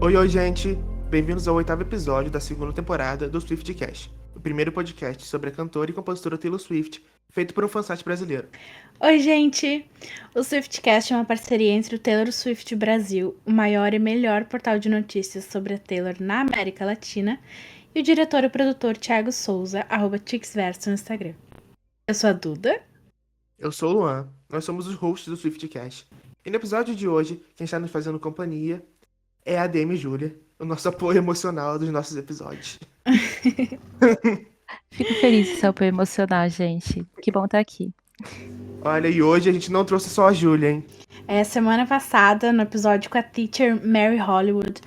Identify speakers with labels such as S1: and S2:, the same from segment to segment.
S1: Oi, gente! Bem-vindos ao oitavo episódio da segunda temporada do Swiftcast, o primeiro podcast sobre a cantora e compositora Taylor Swift, feito por um fansite brasileiro.
S2: Oi, gente! O Swiftcast é uma parceria entre o Taylor Swift Brasil, o maior e melhor portal de notícias sobre a Taylor na América Latina, e o diretor e produtor Thiago Souza, @TixVerso no Instagram. Eu sou a Duda.
S1: Eu sou o Luan, nós somos os hosts do Swiftcast. E no episódio de hoje, quem está nos fazendo companhia é a DM Júlia, o nosso apoio emocional dos nossos episódios.
S3: Fico feliz de ser apoio emocional, gente. Que bom estar aqui.
S1: Olha, e hoje a gente não trouxe só a Júlia, hein?
S2: Semana passada, no episódio com a teacher Mary Hollywood,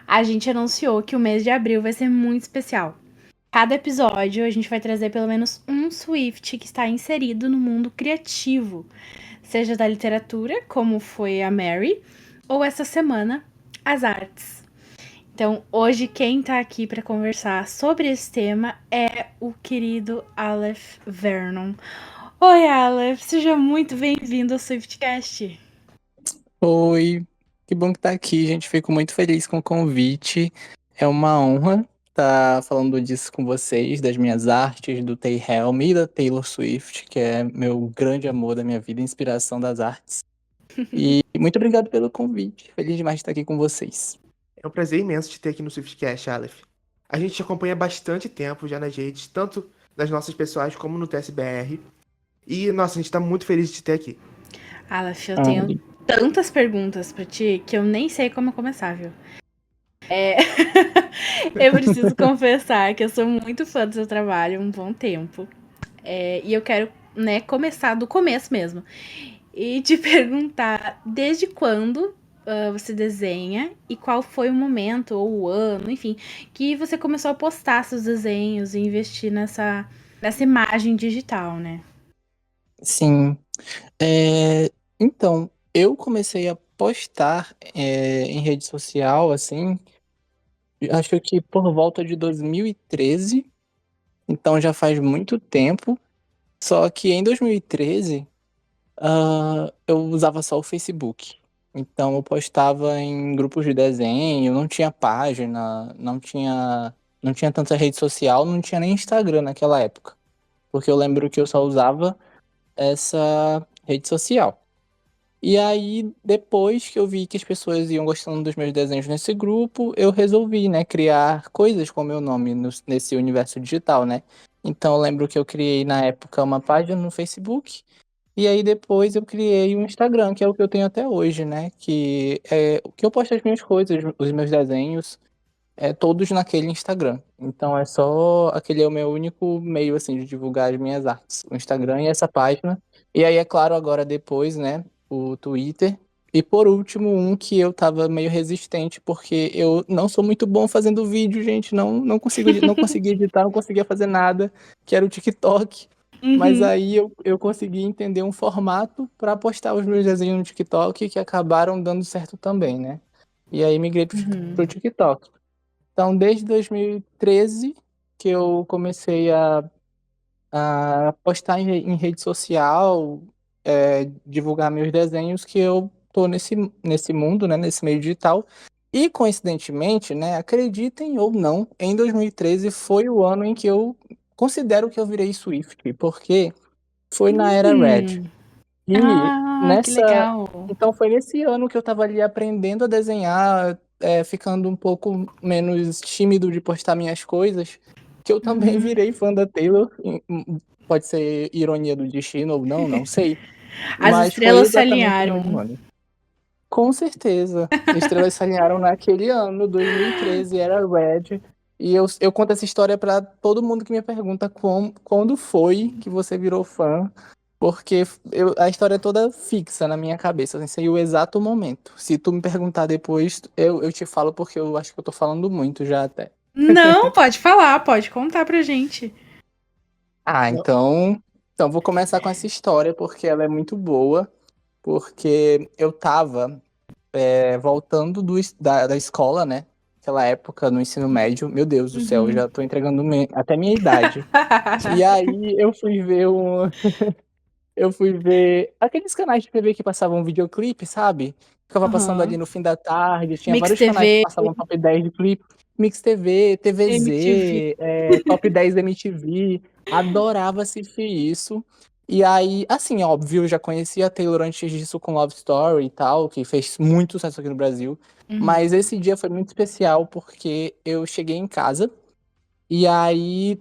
S2: a gente anunciou que o mês de abril vai ser muito especial. Cada episódio a gente vai trazer pelo menos um Swift que está inserido no mundo criativo, seja da literatura, como foi a Mary, ou essa semana, as artes. Então, hoje quem tá aqui para conversar sobre esse tema é o querido Aleph Vernon. Oi, Aleph, seja muito bem-vindo ao Swiftcast.
S4: Oi, que bom que tá aqui, gente. Fico muito feliz com o convite. É uma honra estar falando disso com vocês, das minhas artes, do Tay Helm e da Taylor Swift, que é meu grande amor da minha vida, inspiração das artes. E muito obrigado pelo convite. Feliz demais de estar aqui com vocês.
S1: É um prazer imenso te ter aqui no Swiftcast, Aleph. A gente te acompanha há bastante tempo já nas redes, tanto nas nossas pessoais como no TSBR. E, nossa, a gente tá muito feliz de te ter aqui.
S2: Aleph, eu tenho tantas perguntas para ti que eu nem sei como começar, viu? Eu preciso confessar que eu sou muito fã do seu trabalho há um bom tempo. E eu quero, começar do começo mesmo. E te perguntar desde quando você desenha e qual foi o momento ou o ano, enfim, que você começou a postar seus desenhos e investir nessa imagem digital, né?
S4: Sim. Então, eu comecei a postar em rede social, assim, acho que por volta de 2013. Então já faz muito tempo. Só que em 2013, eu usava só o Facebook. Então eu postava em grupos de desenho, não tinha página, não tinha tanta rede social, não tinha nem Instagram naquela época. Porque eu lembro que eu só usava essa rede social. E aí, depois que eu vi que as pessoas iam gostando dos meus desenhos nesse grupo, eu resolvi, né, criar coisas com o meu nome nesse universo digital, né? Então, eu lembro que eu criei, na época, uma página no Facebook, e aí depois eu criei um Instagram, que é o que eu tenho até hoje, né? Que é o que eu posto as minhas coisas, os meus desenhos, todos naquele Instagram. Então, aquele é o meu único meio, assim, de divulgar as minhas artes, o Instagram e essa página. E aí, é claro, agora depois, né, o Twitter. E por último, um que eu tava meio resistente, porque eu não sou muito bom fazendo vídeo, gente. Não consigo, não conseguia editar, não conseguia fazer nada, que era o TikTok. Mas
S2: Uhum.
S4: aí eu consegui entender um formato para postar os meus desenhos no TikTok que acabaram dando certo também, né? E aí migrei pro TikTok. Então, desde 2013 que eu comecei a postar em rede social, divulgar meus desenhos, que eu tô nesse mundo, né, nesse meio digital. E, coincidentemente, né, acreditem ou não, em 2013 foi o ano em que eu considero que eu virei Swift, porque foi na era Red.
S2: Hum.
S4: E
S2: Ah, que
S4: nessa.
S2: legal.
S4: Então foi nesse ano que eu tava ali aprendendo a desenhar, ficando um pouco menos tímido de postar minhas coisas, que eu também
S2: Uhum.
S4: virei fã da Taylor. Pode ser ironia do destino ou não, não sei.
S2: As
S4: Mas foi
S2: estrelas se
S4: exatamente no
S2: alinharam.
S4: mesmo ano. Com certeza. Estrelas se alinharam naquele ano, 2013, era Red. E eu conto essa história pra todo mundo que me pergunta quando foi que você virou fã. Porque a história é toda fixa na minha cabeça, assim, sei o exato momento. Se tu me perguntar depois, eu te falo, porque eu acho que eu tô falando muito já até.
S2: Não, pode falar, pode contar pra gente.
S4: Então vou começar com essa história, porque ela é muito boa. Porque eu tava voltando da escola, né? Naquela época, no ensino médio. Meu Deus do céu, eu
S2: Uhum.
S4: já tô entregando até minha idade. E aí eu fui ver Eu fui ver aqueles canais de TV que passavam videoclipe, sabe? Ficava passando ali
S2: Aham.
S4: no fim da tarde, tinha
S2: Mix
S4: vários canais que
S2: TV,
S4: passavam top 10 de clipe. Mix TV,
S2: MTV.
S4: TVZ, Top 10 MTV. Adorava assistir isso. E aí, assim, óbvio, eu já conhecia a Taylor antes disso com Love Story e tal, que fez muito sucesso aqui no Brasil.
S2: Uhum.
S4: Mas esse dia foi muito especial porque eu cheguei em casa e aí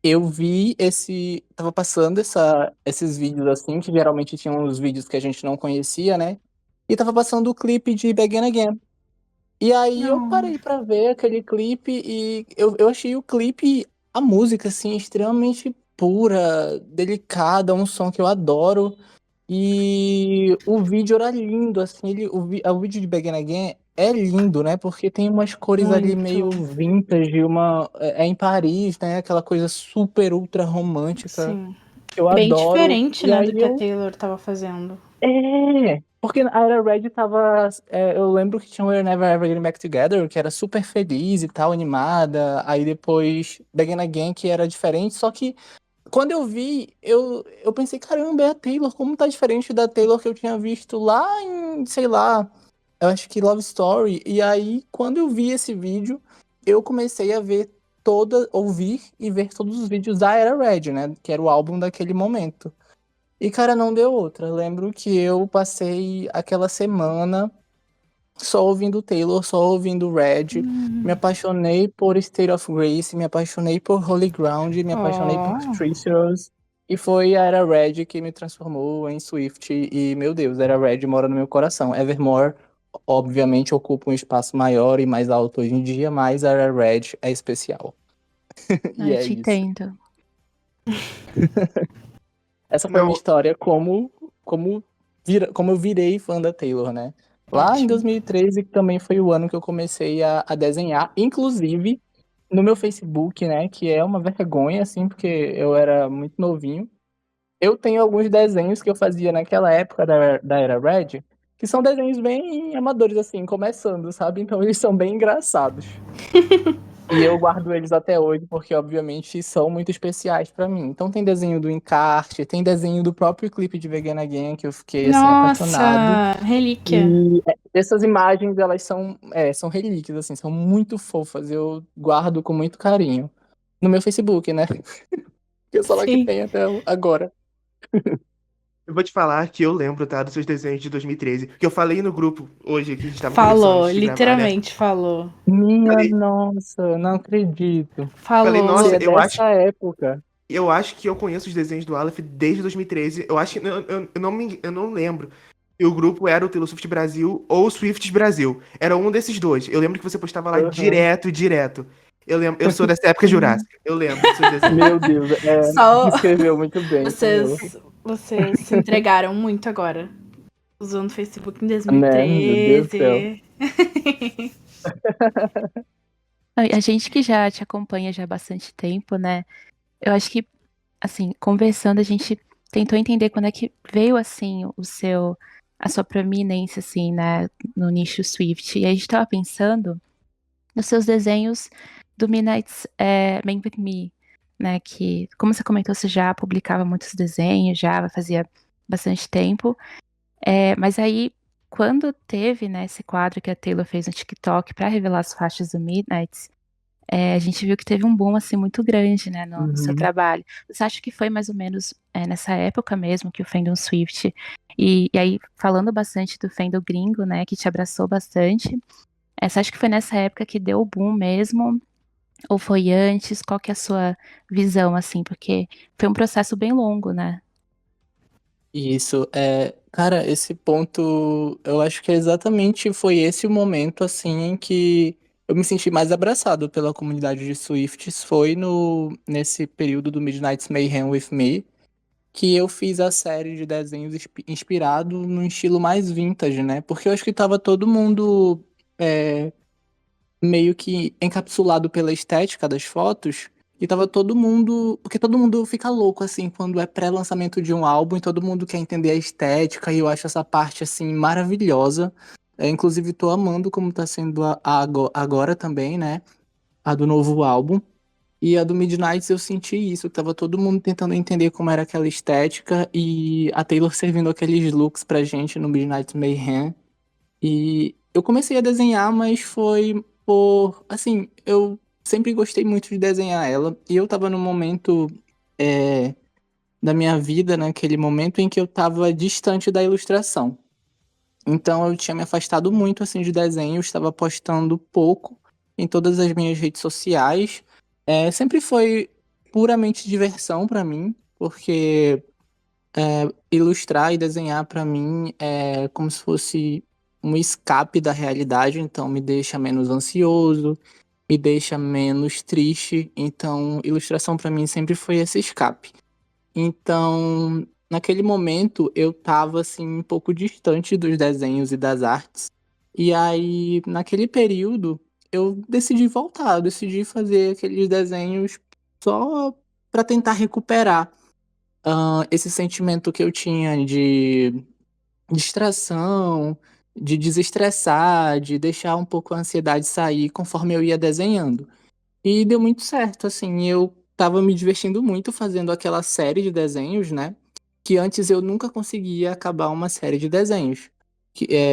S4: eu vi tava passando esses vídeos assim, que geralmente tinham os vídeos que a gente não conhecia, né? E tava passando o clipe de Begin Again. E aí eu
S2: Não.
S4: parei pra ver aquele clipe e eu achei o clipe, a música, assim, extremamente pura, delicada, um som que eu adoro. E o vídeo era lindo, assim, o vídeo de Begin Again é lindo, né? Porque tem umas cores ali
S2: Muito.
S4: meio vintage, é em Paris, né? Aquela coisa super ultra romântica
S2: Sim.
S4: que eu
S2: Bem
S4: adoro.
S2: diferente,
S4: E
S2: né,
S4: aí
S2: do que a Taylor tava fazendo.
S4: porque a Era Red tava. Eu lembro que tinha We're Never Ever Getting Back Together, que era super feliz e tal, animada. Aí depois Begin Again, que era diferente. Só que quando eu vi, eu pensei, caramba, é a Taylor, como tá diferente da Taylor que eu tinha visto lá em, sei lá, eu acho que Love Story. E aí, quando eu vi esse vídeo, eu comecei a ouvir e ver todos os vídeos da Era Red, né? Que era o álbum daquele momento. E, cara, não deu outra. Eu lembro que eu passei aquela semana só ouvindo Taylor, só ouvindo Red. Me apaixonei por State of Grace, me apaixonei por Holy Ground, me apaixonei por
S2: Oh,
S4: Treasures. E foi a Era Red que me transformou em Swift. E, meu Deus, Era Red mora no meu coração. Evermore, obviamente, ocupa um espaço maior e mais alto hoje em dia, mas a Era Red é especial. E
S3: Ai,
S4: é
S3: te
S4: isso.
S3: entendo.
S4: Essa foi a minha
S1: Não,
S4: história como eu virei fã da Taylor, né? Lá em
S2: ótimo.
S4: 2013, que também foi o ano que eu comecei a desenhar, inclusive no meu Facebook, né? Que é uma vergonha, assim, porque eu era muito novinho. Eu tenho alguns desenhos que eu fazia naquela época da Era Red, que são desenhos bem amadores, assim, começando, sabe? Então eles são bem engraçados. E eu guardo eles até hoje porque, obviamente, são muito especiais pra mim. Então tem desenho do encarte, tem desenho do próprio clipe de Vegan Again, que eu fiquei, assim, apaixonado.
S2: Nossa, relíquia.
S4: E essas imagens, elas são relíquias, assim, são muito fofas. Eu guardo com muito carinho. No meu Facebook, né? Que é só lá que
S2: Sim.
S4: tem até agora.
S1: eu vou te falar que eu lembro, tá, dos seus desenhos de 2013. Que eu falei no grupo hoje que a gente tava conversando
S2: Falou,
S1: antes de gravar, né?
S2: literalmente falou.
S4: Minha
S1: Falei,
S4: nossa, não acredito.
S1: falei,
S4: Você
S1: nossa,
S2: Falou.
S4: é dessa época.
S1: eu acho que eu conheço os desenhos do Aleph desde 2013. Eu acho que eu não lembro. E o grupo era o Taylor Swift Brasil ou o Swift Brasil. Era um desses dois. Eu lembro que você postava lá
S4: Aham.
S1: direto, direto. Eu lembro, eu sou dessa época jurássica. Eu lembro dos seus desenhos.
S4: Meu Deus,
S2: Só
S4: descreveu muito bem,
S2: vocês,
S4: senhor.
S2: vocês se entregaram muito agora. Usando o Facebook em
S4: Né? Meu Deus do céu.
S2: 2013.
S3: A gente que já te acompanha já há bastante tempo, né? Eu acho que, assim, conversando, a gente tentou entender quando é que veio, assim, a sua proeminência, assim, né, no nicho Swift. E a gente tava pensando nos seus desenhos do Midnight's Man With Me, né, que, como você comentou, você já publicava muitos desenhos, já fazia bastante tempo. Mas aí, quando teve, né, esse quadro que a Taylor fez no TikTok para revelar as faixas do Midnight, a gente viu que teve um boom assim muito grande, né, no seu
S4: Uhum.
S3: trabalho. Você acha que foi mais ou menos nessa época mesmo que o fandom Swift e aí falando bastante do fandom gringo, né, que te abraçou bastante? Você acha que foi nessa época que deu o boom mesmo? Ou foi antes? Qual que é a sua visão, assim? Porque foi um processo bem longo, né?
S4: Isso, cara, esse ponto, eu acho que exatamente foi esse o momento, assim, em que eu me senti mais abraçado pela comunidade de Swifts, foi nesse período do Midnight's Mayhem With Me, que eu fiz a série de desenhos inspirado no estilo mais vintage, né? Porque eu acho que tava todo mundo é, meio que encapsulado pela estética das fotos. E tava todo mundo. Porque todo mundo fica louco, assim, quando é pré-lançamento de um álbum e todo mundo quer entender a estética. E eu acho essa parte, assim, maravilhosa. Inclusive, tô amando como tá sendo agora também, né? A do novo álbum. E a do Midnights eu senti isso, que tava todo mundo tentando entender como era aquela estética e a Taylor servindo aqueles looks pra gente no Midnight Mayhem. E eu comecei a desenhar, mas foi por, assim, eu sempre gostei muito de desenhar ela e eu tava num momento é, da minha vida, naquele momento em que eu tava distante da ilustração. Então eu tinha me afastado muito assim de desenho, estava postando pouco em todas as minhas redes sociais. Sempre foi puramente diversão para mim, porque ilustrar e desenhar para mim é como se fosse um escape da realidade, então me deixa menos ansioso, me deixa menos triste. Então, ilustração para mim sempre foi esse escape. Então, naquele momento, eu tava assim um pouco distante dos desenhos e das artes. E aí, naquele período, eu decidi voltar, eu decidi fazer aqueles desenhos só para tentar recuperar esse sentimento que eu tinha de distração, de desestressar, de deixar um pouco a ansiedade sair conforme eu ia desenhando. E deu muito certo, assim, eu tava me divertindo muito fazendo aquela série de desenhos, né? Que antes eu nunca conseguia acabar uma série de desenhos.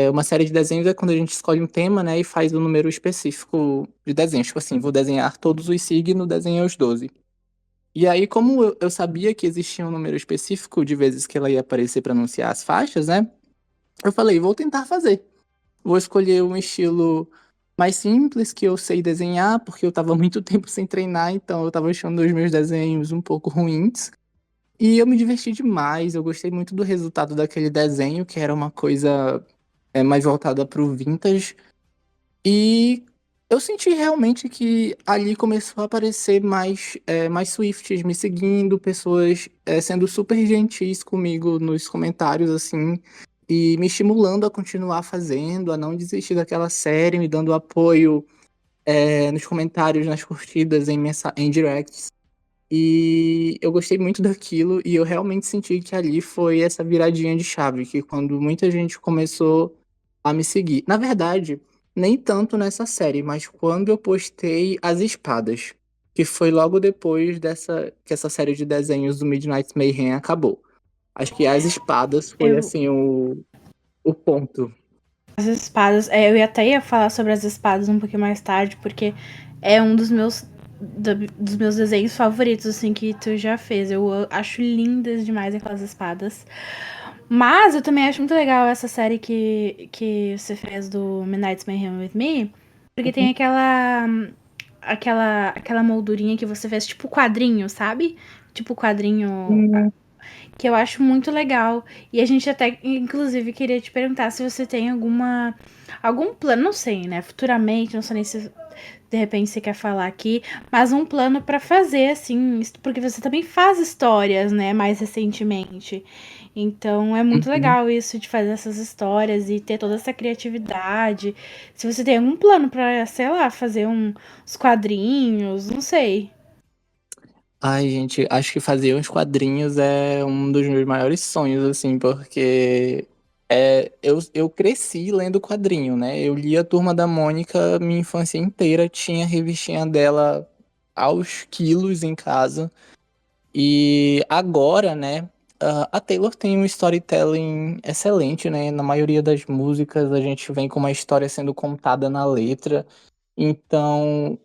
S4: Uma série de desenhos é quando a gente escolhe um tema, né, e faz um número específico de desenhos. Tipo assim, vou desenhar todos os signos, desenhei os 12. E aí, como eu sabia que existia um número específico de vezes que ela ia aparecer para anunciar as faixas, né? Eu falei, vou tentar fazer. Vou escolher um estilo mais simples que eu sei desenhar, porque eu tava muito tempo sem treinar, então eu tava achando os meus desenhos um pouco ruins. E eu me diverti demais, eu gostei muito do resultado daquele desenho, que era uma coisa mais voltada pro vintage. E eu senti realmente que ali começou a aparecer mais Swifties me seguindo, pessoas sendo super gentis comigo nos comentários, assim, e me estimulando a continuar fazendo, a não desistir daquela série, me dando apoio nos comentários, nas curtidas, em directs. E eu gostei muito daquilo e eu realmente senti que ali foi essa viradinha de chave, que quando muita gente começou a me seguir. Na verdade, nem tanto nessa série, mas quando eu postei as espadas, que foi logo depois dessa que essa série de desenhos do Midnight Mayhem acabou. Acho que as espadas foi
S2: Eu,
S4: assim o ponto.
S2: as espadas, eu até ia falar sobre as espadas um pouquinho mais tarde, porque é um dos meus desenhos favoritos, assim, que tu já fez. Eu acho lindas demais aquelas espadas. Mas eu também acho muito legal essa série que você fez do Midnight's Mayhem with Me, porque tem aquela moldurinha que você fez tipo quadrinho, sabe? Tipo quadrinho
S4: Hum,
S2: que eu acho muito legal. E a gente até, inclusive, queria te perguntar se você tem algum plano, não sei, né? Futuramente, não sei nem se de repente você quer falar aqui, mas um plano pra fazer, assim, porque você também faz histórias, né, mais recentemente. Então é muito
S4: uhum.
S2: legal isso de fazer essas histórias e ter toda essa criatividade. Se você tem algum plano pra, sei lá, fazer uns quadrinhos, não sei.
S4: Ai, gente, acho que fazer uns quadrinhos é um dos meus maiores sonhos, assim, porque eu cresci lendo quadrinho, né? Eu li a Turma da Mônica minha infância inteira, tinha a revistinha dela aos quilos em casa. E agora, né, a Taylor tem um storytelling excelente, né? Na maioria das músicas a gente vem com uma história sendo contada na letra. Então,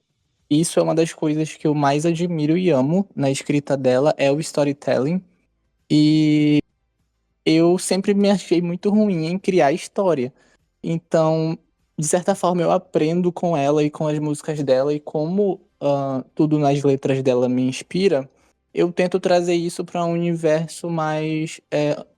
S4: isso é uma das coisas que eu mais admiro e amo na escrita dela, é o storytelling. E eu sempre me achei muito ruim em criar história. Então, de certa forma, eu aprendo com ela e com as músicas dela, e como tudo nas letras dela me inspira, eu tento trazer isso para um universo mais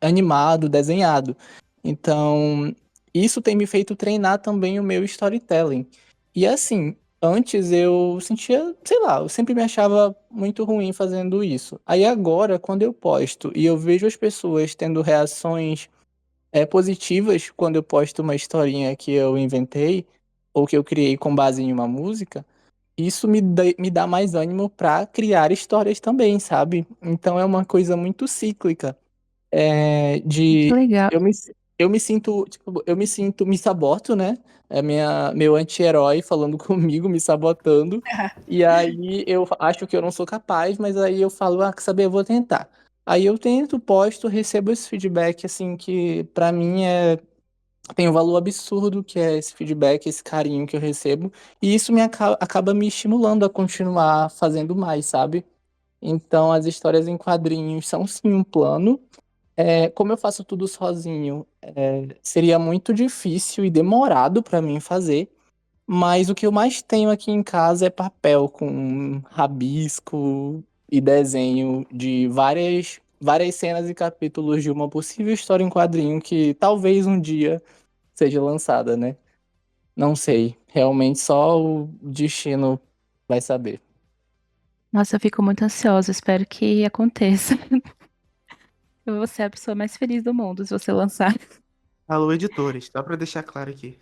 S4: animado, desenhado. Então, isso tem me feito treinar também o meu storytelling. E assim, antes eu sentia, sei lá, eu sempre me achava muito ruim fazendo isso. Aí agora, quando eu posto e eu vejo as pessoas tendo reações positivas quando eu posto uma historinha que eu inventei ou que eu criei com base em uma música, isso me dá mais ânimo para criar histórias também, sabe? Então é uma coisa muito cíclica.
S3: Que
S4: De
S3: legal.
S4: eu me, me saboto, né? É meu anti-herói falando comigo, me sabotando. E aí eu acho que eu não sou capaz, mas aí eu falo, quer saber, eu vou tentar. Aí eu tento, posto, recebo esse feedback, assim, que pra mim tem um valor absurdo, que é esse feedback, esse carinho que eu recebo. E isso acaba me estimulando a continuar fazendo mais, sabe? Então as histórias em quadrinhos são sim um plano. Como eu faço tudo sozinho, seria muito difícil e demorado para mim fazer, mas o que eu mais tenho aqui em casa é papel com rabisco e desenho de várias cenas e capítulos de uma possível história em quadrinho que talvez um dia seja lançada, né? Não sei, realmente só o destino vai saber.
S3: Nossa, eu fico muito ansiosa, espero que aconteça. Eu vou ser a pessoa mais feliz do mundo se você lançar.
S1: Alô, editores, só pra deixar claro aqui.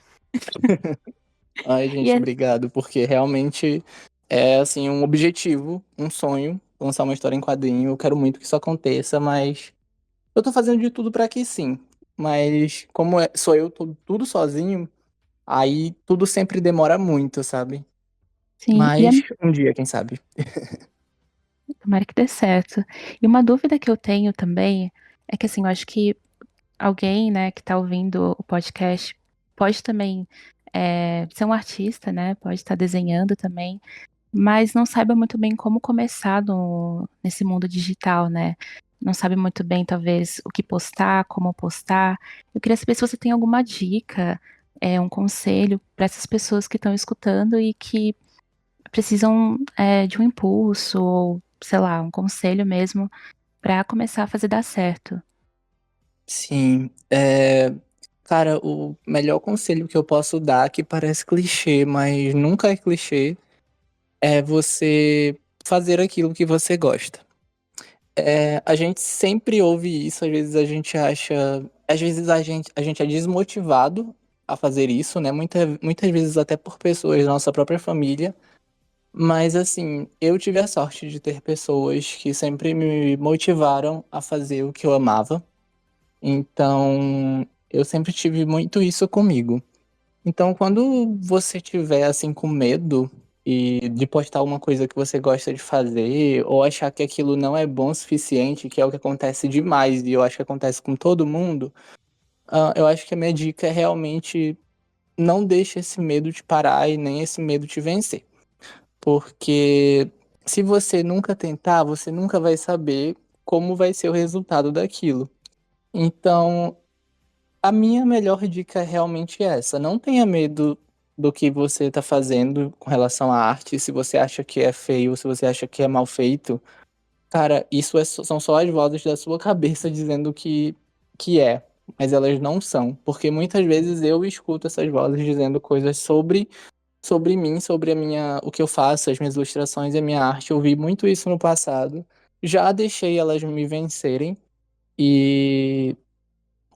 S4: Ai,
S3: E
S4: gente,
S3: é,
S4: obrigado, porque realmente é assim um objetivo, um sonho, lançar uma história em quadrinho. Eu quero muito que isso aconteça, mas eu tô fazendo de tudo pra que sim. Mas como sou eu tudo sozinho, aí tudo sempre demora muito, sabe?
S3: sim,
S4: Mas um dia, quem sabe?
S3: tomara que dê certo. E uma dúvida que eu tenho também é que, assim, eu acho que alguém, né, que tá ouvindo o podcast pode também ser um artista, né? Pode estar desenhando também, mas não saiba muito bem como começar nesse mundo digital, né? Não sabe muito bem, talvez, o que postar, como postar. Eu queria saber se você tem alguma dica, um conselho para essas pessoas que estão escutando e que precisam de um impulso ou, sei lá, um conselho mesmo para começar a fazer dar certo.
S4: Sim, cara, o melhor conselho que eu posso dar, que parece clichê, mas nunca é clichê, é você fazer aquilo que você gosta. A gente sempre ouve isso, às vezes a gente acha. Às vezes a gente é desmotivado a fazer isso, né? Muitas vezes até por pessoas da nossa própria família. Mas assim, eu tive a sorte de ter pessoas que sempre me motivaram a fazer o que eu amava. Então, eu sempre tive muito isso comigo. Então, quando você tiver assim com medo e de postar uma coisa que você gosta de fazer, ou achar que aquilo não é bom o suficiente, que é o que acontece demais e eu acho que acontece com todo mundo, eu acho que a minha dica é realmente não deixe esse medo te parar e nem esse medo te vencer. Porque se você nunca tentar, você nunca vai saber como vai ser o resultado daquilo. Então, a minha melhor dica é realmente essa. Não tenha medo do que você está fazendo com relação à arte. Se você acha que é feio, se você acha que é mal feito, cara, isso são só as vozes da sua cabeça dizendo que é. Mas elas não são. Porque muitas vezes eu escuto essas vozes dizendo coisas sobre mim, sobre o que eu faço, as minhas ilustrações e a minha arte. Eu vi muito isso no passado. Já deixei elas me vencerem. E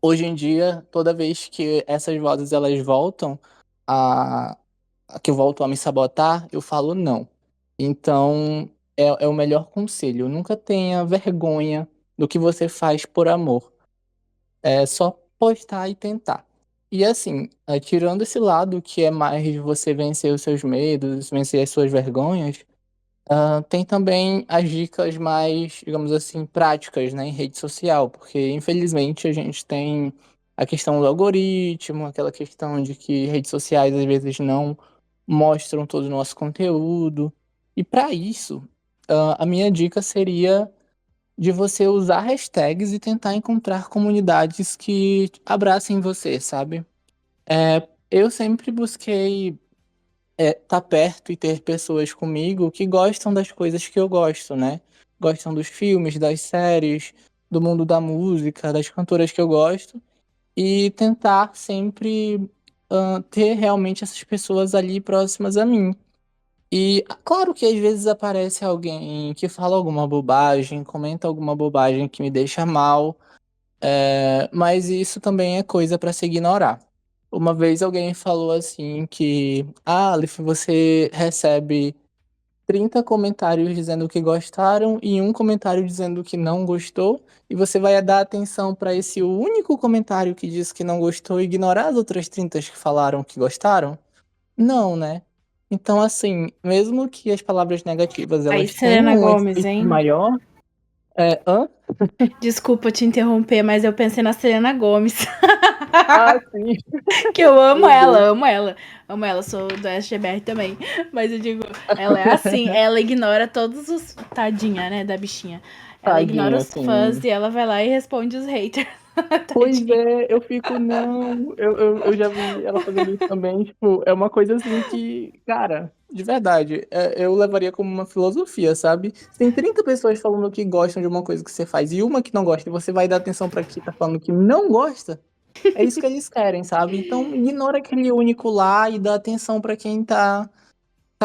S4: hoje em dia, toda vez que essas vozes elas voltam a, que voltam a me sabotar, eu falo não. Então, é o melhor conselho. Nunca tenha vergonha do que você faz por amor. É só postar e tentar. E assim, tirando esse lado que é mais você vencer os seus medos, vencer as suas vergonhas, tem também as dicas mais, digamos assim, práticas, né, em rede social, porque infelizmente a gente tem a questão do algoritmo, aquela questão de que redes sociais às vezes não mostram todo o nosso conteúdo. E para isso, a minha dica seria de você usar hashtags e tentar encontrar comunidades que abracem você, sabe? Eu sempre busquei tá perto e ter pessoas comigo que gostam das coisas que eu gosto, né? Gostam dos filmes, das séries, do mundo da música, das cantoras que eu gosto, e tentar sempre ter realmente essas pessoas ali próximas a mim. E claro que às vezes aparece alguém que fala alguma bobagem, comenta alguma bobagem que me deixa mal, mas isso também é coisa para se ignorar. Uma vez alguém falou assim que, Aleph, você recebe 30 comentários dizendo que gostaram e um comentário dizendo que não gostou, e você vai dar atenção para esse único comentário que disse que não gostou e ignorar as outras 30 que falaram que gostaram? Não, né? Então, assim, mesmo que as palavras negativas
S2: Aí,
S4: elas
S2: Selena
S4: tenham um
S2: Gomez,
S4: efeito
S2: hein?
S4: maior, hã?
S2: Desculpa te interromper, mas eu pensei na Selena Gomez.
S4: Ah, sim.
S2: Que eu amo
S4: Meu
S2: ela,
S4: Deus.
S2: amo ela. Amo ela, sou do SGBR também. Mas eu digo, ela é assim, ela ignora todos os. Tadinha, né, da bichinha. Ela ignora
S4: Tadinha,
S2: os fãs
S4: assim.
S2: e ela vai lá e responde os haters.
S4: Pois
S2: Tadinha.
S4: é, eu fico, não. Eu já vi ela fazendo isso também. Tipo, é uma coisa assim que, cara, de verdade, eu levaria como uma filosofia, sabe? Se tem 30 pessoas falando que gostam de uma coisa que você faz e uma que não gosta, e você vai dar atenção pra quem tá falando que não gosta, é isso que eles querem, sabe? Então, ignora aquele único lá e dá atenção pra quem tá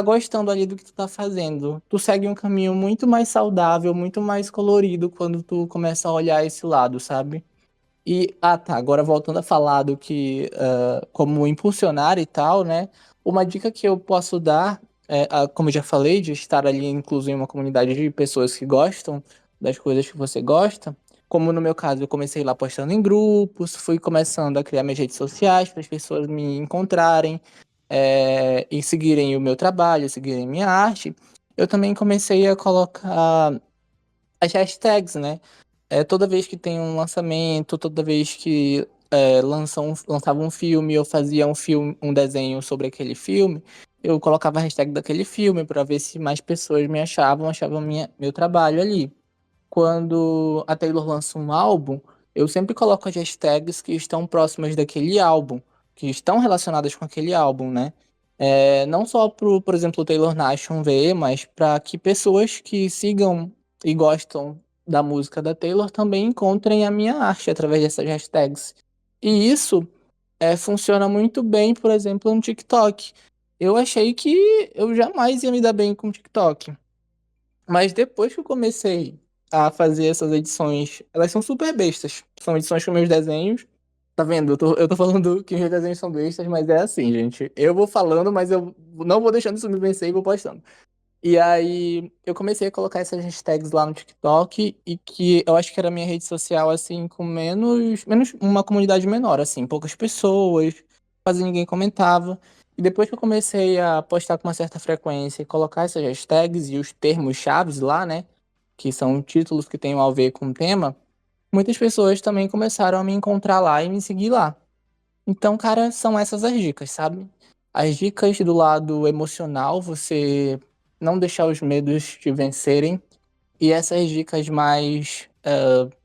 S4: gostando ali do que tu tá fazendo. Tu segue um caminho muito mais saudável, muito mais colorido quando tu começa a olhar esse lado, sabe? E, tá, agora voltando a falar do que, como impulsionar e tal, né? Uma dica que eu posso dar, como eu já falei, de estar ali incluso em uma comunidade de pessoas que gostam das coisas que você gosta. Como no meu caso, eu comecei lá postando em grupos, fui começando a criar minhas redes sociais para as pessoas me encontrarem, e seguirem o meu trabalho, seguirem minha arte. Eu também comecei a colocar as hashtags, né? Toda vez que tem um lançamento, toda vez que lançava um filme, eu fazia um desenho sobre aquele filme, eu colocava a hashtag daquele filme para ver se mais pessoas me achavam meu trabalho ali. Quando a Taylor lança um álbum, eu sempre coloco as hashtags que estão próximas daquele álbum, que estão relacionadas com aquele álbum, né? Não só por exemplo, o Taylor Nation ver, mas para que pessoas que sigam e gostam da música da Taylor também encontrem a minha arte através dessas hashtags. E isso funciona muito bem, por exemplo, no TikTok. Eu achei que eu jamais ia me dar bem com o TikTok. Mas depois que eu comecei a fazer essas edições, elas são super bestas. São edições com meus desenhos. Tá vendo? Eu tô falando que meus desenhos são bestas, mas é assim, gente. Eu vou falando, mas eu não vou deixando isso me vencer e vou postando. E aí eu comecei a colocar essas hashtags lá no TikTok e que eu acho que era a minha rede social, assim, com menos uma comunidade menor, assim, poucas pessoas, quase ninguém comentava. E depois que eu comecei a postar com uma certa frequência e colocar essas hashtags e os termos-chaves lá, né, que são títulos que tenham a ver com o tema, muitas pessoas também começaram a me encontrar lá e me seguir lá. Então, cara, são essas as dicas, sabe? As dicas do lado emocional, você não deixar os medos te vencerem, e essas dicas mais,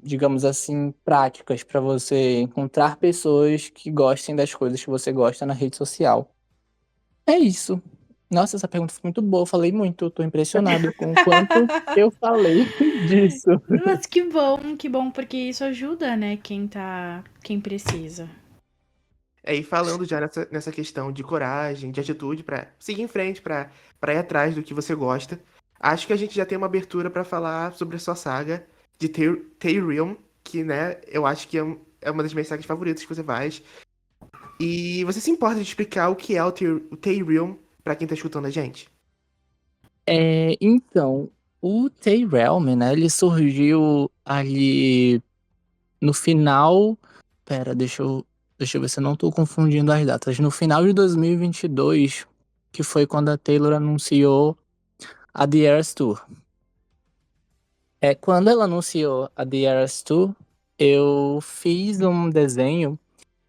S4: digamos assim, práticas para você encontrar pessoas que gostem das coisas que você gosta na rede social. É isso. Nossa, essa pergunta foi muito boa, eu falei muito, eu tô impressionado com o quanto eu falei disso.
S2: Mas que bom, porque isso ajuda, né, quem precisa.
S1: E falando já nessa questão de coragem, de atitude pra seguir em frente, pra ir atrás do que você gosta, acho que a gente já tem uma abertura pra falar sobre a sua saga de Realm, que, né, eu acho que é uma das minhas sagas favoritas que você faz. E você se importa de explicar o que é o Realm pra quem tá escutando a gente?
S4: Então, o Tay-Realm, né, ele surgiu ali no final. Pera, deixa eu ver se eu não tô confundindo as datas. No final de 2022, que foi quando a Taylor anunciou a The Eras Tour. Quando ela anunciou a The Eras Tour, eu fiz um desenho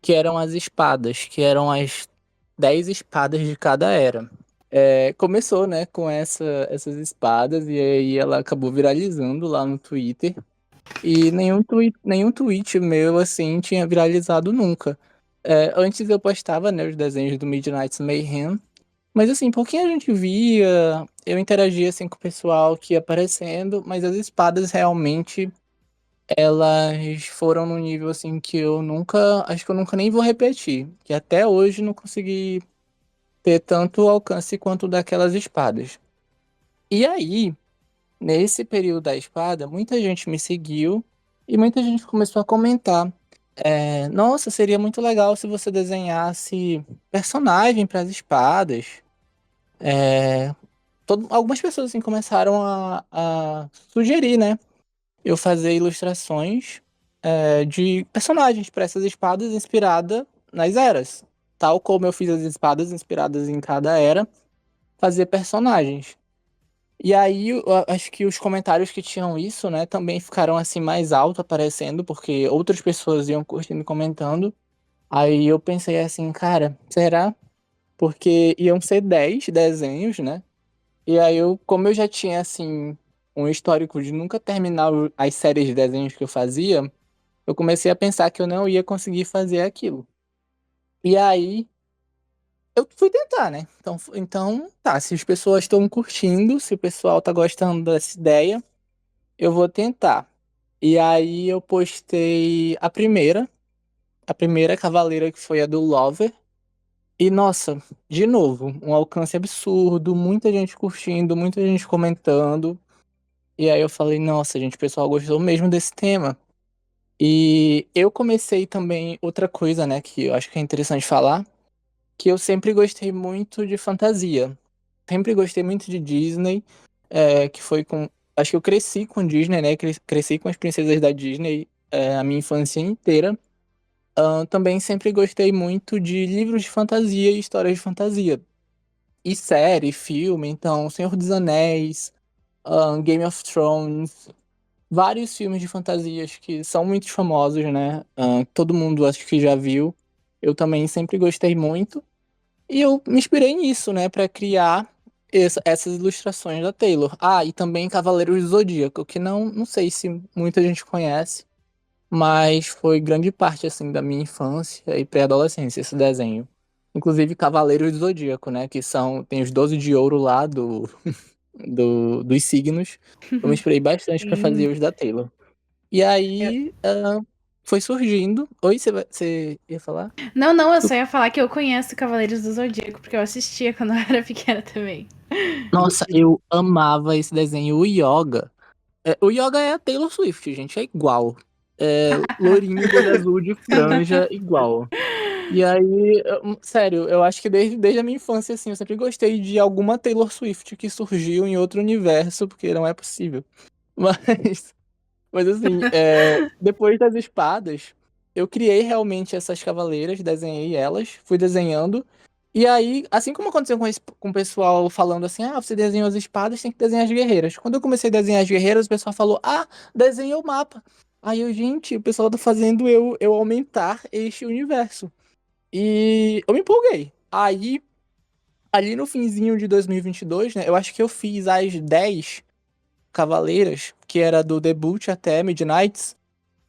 S4: que eram as espadas, que eram as 10 espadas de cada era. Começou, né, com essas espadas, e aí ela acabou viralizando lá no Twitter. E nenhum tweet meu, assim, tinha viralizado nunca. Antes eu postava, né, os desenhos do Midnight Mayhem, mas assim, pouquinho a gente via, eu interagia assim com o pessoal que ia aparecendo, mas as espadas realmente, elas foram num nível assim que acho que eu nunca nem vou repetir, que até hoje não consegui ter tanto alcance quanto daquelas espadas. E aí, nesse período da espada, muita gente me seguiu e muita gente começou a comentar. Nossa, seria muito legal se você desenhasse personagem para as espadas. algumas pessoas assim começaram a sugerir, né? Eu fazer ilustrações de personagens para essas espadas inspirada nas eras. Tal como eu fiz as espadas inspiradas em cada era, fazer personagens. E aí, eu acho que os comentários que tinham isso, né, também ficaram assim mais alto aparecendo, porque outras pessoas iam curtindo e comentando. Aí eu pensei assim, cara, será? Porque iam ser 10 desenhos, né? E aí como eu já tinha assim um histórico de nunca terminar as séries de desenhos que eu fazia, eu comecei a pensar que eu não ia conseguir fazer aquilo. E aí eu fui tentar, né? Então tá, se as pessoas estão curtindo, se o pessoal tá gostando dessa ideia, eu vou tentar. E aí eu postei a primeira Cavaleira, que foi a do Lover. E nossa, de novo, um alcance absurdo, muita gente curtindo, muita gente comentando. E aí eu falei, nossa, gente, o pessoal gostou mesmo desse tema. E eu comecei também outra coisa, né, que eu acho que é interessante falar, que eu sempre gostei muito de fantasia. Sempre gostei muito de Disney, que foi com. Acho que eu cresci com Disney, né? Cresci com as princesas da Disney, a minha infância inteira. Também sempre gostei muito de livros de fantasia e histórias de fantasia. E série, filme, então, Senhor dos Anéis, Game of Thrones, vários filmes de fantasias que são muito famosos, né? Todo mundo acho que já viu. Eu também sempre gostei muito. E eu me inspirei nisso, né, pra criar essas ilustrações da Taylor. Ah, e também Cavaleiros do Zodíaco, que não sei se muita gente conhece, mas foi grande parte, assim, da minha infância e pré-adolescência, esse desenho. Inclusive Cavaleiros do Zodíaco, né, tem os 12 de ouro lá dos signos. Eu me inspirei bastante pra fazer
S2: Sim.
S4: os da Taylor. E aí, foi surgindo. Oi, você ia falar?
S2: Não, eu só ia falar que eu conheço Cavaleiros do Zodíaco, porque eu assistia quando eu era pequena também.
S4: Nossa, eu amava esse desenho, o Yoga. O Yoga é a Taylor Swift, gente, é igual. Loirinho de olho azul de franja, igual. E aí, sério, eu acho que desde a minha infância, assim, eu sempre gostei de alguma Taylor Swift que surgiu em outro universo, porque não é possível. Mas, mas assim, depois das espadas, eu criei realmente essas cavaleiras, desenhei elas, fui desenhando. E aí, assim como aconteceu com o pessoal falando assim, você desenhou as espadas, tem que desenhar as guerreiras. Quando eu comecei a desenhar as guerreiras, o pessoal falou, desenhei o mapa. Aí eu, gente, o pessoal tá fazendo eu aumentar este universo. E eu me empolguei. Aí, ali no finzinho de 2022, né, eu acho que eu fiz as 10 cavaleiras, que era do debut até Midnights,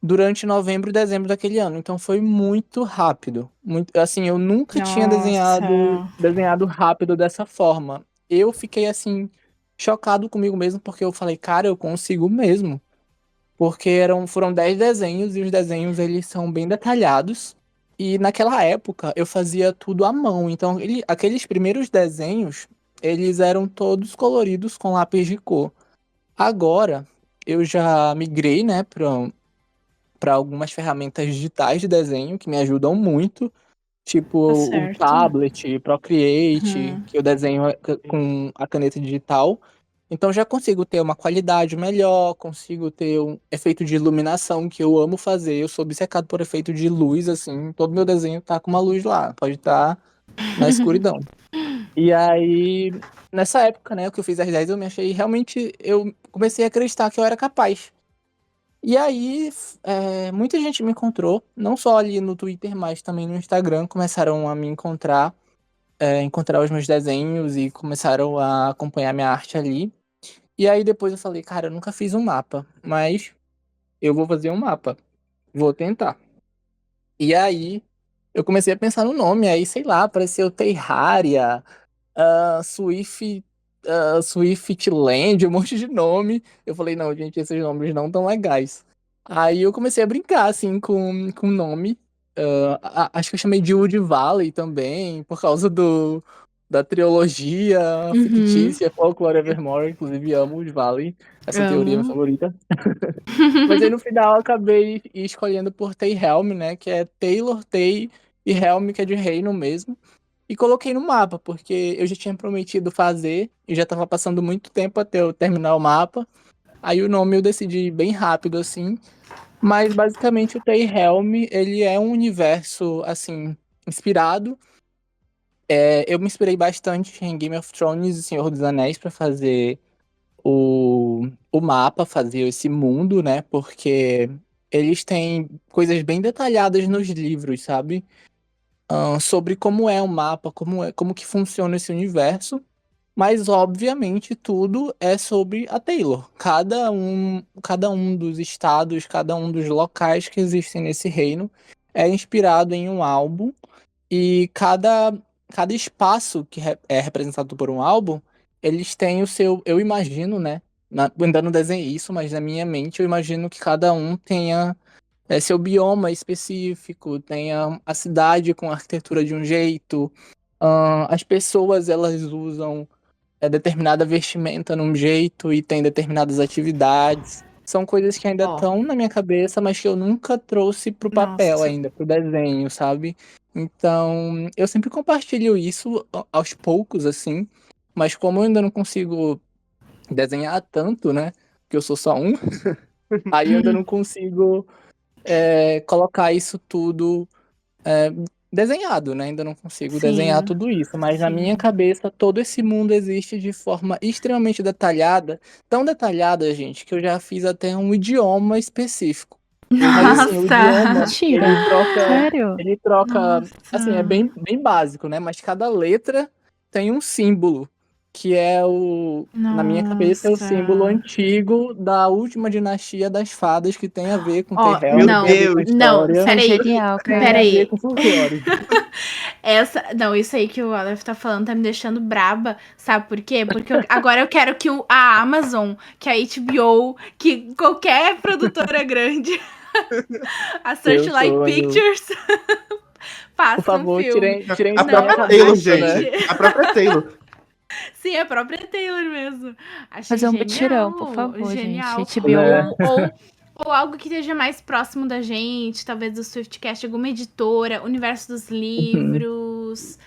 S4: durante novembro e dezembro daquele ano. Então foi muito rápido. Muito, assim, eu nunca tinha desenhado,
S2: Nossa.
S4: desenhado rápido dessa forma. Eu fiquei assim chocado comigo mesmo porque eu falei, cara, eu consigo mesmo. Porque foram 10 desenhos e os desenhos eles são bem detalhados. E naquela época eu fazia tudo à mão. Então, aqueles primeiros desenhos, eles eram todos coloridos com lápis de cor. Agora eu já migrei, né, para algumas ferramentas digitais de desenho que me ajudam muito, tipo
S2: Tá
S4: o
S2: certo.
S4: Tablet, Procreate,
S2: Uhum.
S4: que eu desenho com a caneta digital. Então já consigo ter uma qualidade melhor, consigo ter um efeito de iluminação que eu amo fazer. Eu sou obcecado por efeito de luz, assim, todo meu desenho tá com uma luz lá, pode estar na escuridão. E aí, nessa época, né, que eu fiz as 10, eu me achei realmente, eu comecei a acreditar que eu era capaz. E aí, muita gente me encontrou, não só ali no Twitter, mas também no Instagram, começaram a me encontrar os meus desenhos e começaram a acompanhar minha arte ali. E aí depois eu falei, cara, eu nunca fiz um mapa, mas eu vou fazer um mapa, vou tentar. E aí eu comecei a pensar no nome, aí sei lá, apareceu Terraria, Swift, Swiftland, um monte de nome. Eu falei, não, gente, esses nomes não tão legais. Aí eu comecei a brincar, assim, com o nome. Acho que eu chamei de Wood Valley também, por causa da trilogia
S2: Uhum.
S4: fictícia Folklore Evermore. Inclusive, amo Wood Valley. Essa teoria é minha
S2: Amo.
S4: favorita. Mas aí no final eu acabei escolhendo por Tay Helm, né? Que é Taylor, Tay e Helm, que é de reino mesmo. e coloquei no mapa, porque eu já tinha prometido fazer e já tava passando muito tempo até eu terminar o mapa. Aí o nome eu decidi bem rápido, assim. Mas basicamente o Tei Helm, ele é um universo, assim, inspirado. Eu me inspirei bastante em Game of Thrones e Senhor dos Anéis para fazer o mapa, fazer esse mundo, né? Porque eles têm coisas bem detalhadas nos livros, sabe? Sobre como é o mapa, como que funciona esse universo. Mas, obviamente, tudo é sobre a Taylor. Cada um dos estados, cada um dos locais que existem nesse reino é inspirado em um álbum. E cada espaço que é representado por um álbum, eles têm o seu. Eu imagino, né? Ainda não desenhei isso, mas na minha mente eu imagino que cada um tenha seu bioma específico, tenha a cidade com a arquitetura de um jeito. As pessoas elas usam determinada vestimenta num jeito e tem determinadas atividades. São coisas que ainda
S2: Ó,
S4: estão na minha cabeça, mas que eu nunca trouxe pro papel
S2: nossa.
S4: ainda, pro desenho, sabe? Então, eu sempre compartilho isso aos poucos, assim, mas como eu ainda não consigo desenhar tanto, né? Porque eu sou só um, aí eu ainda não consigo colocar isso tudo é, desenhado, né? Ainda não consigo desenhar
S2: Sim,
S4: tudo isso, mas na minha
S2: sim.
S4: cabeça todo esse mundo existe de forma extremamente detalhada, tão detalhada, gente, que eu já fiz até um idioma específico. Mas assim, o idioma,
S2: Nossa!
S3: Mentira. Sério?
S4: ele troca, assim, é
S2: Nossa!
S4: bem básico, né? Mas cada letra tem um símbolo, que na minha cabeça, é o símbolo
S2: Nossa!
S4: antigo da última dinastia das fadas, que tem a ver com
S2: Ó,
S1: Meu
S4: Terrell, tem a
S2: não,
S4: ver com a
S1: Deus!
S2: não,
S4: história,
S3: Isso é
S2: peraí,
S3: genial,
S4: tem
S3: cara.
S4: a ver
S2: peraí.
S4: com folclore.
S2: Não, isso aí que o Aleph tá falando tá me deixando braba, sabe por quê? Porque agora eu quero que a Amazon, que a HBO, que qualquer produtora grande, a
S4: Meu
S2: Searchlight
S4: sonho.
S2: Pictures,
S4: Por
S2: faça um
S4: favor,
S2: filme.
S4: tirem
S1: A
S4: isso da minha
S2: Não,
S1: própria Taylor,
S4: cabeça,
S1: gente.
S4: né?
S2: achei.
S1: A própria Taylor.
S2: Sim, a própria Taylor mesmo. Achei
S3: Fazer um mutirão, por
S2: genial,
S3: favor, gente.
S2: genial.
S3: HBO.
S4: Né?
S2: Ou algo que esteja mais próximo da gente, talvez do Swiftcast, alguma editora, universo dos
S4: Uhum.
S2: livros.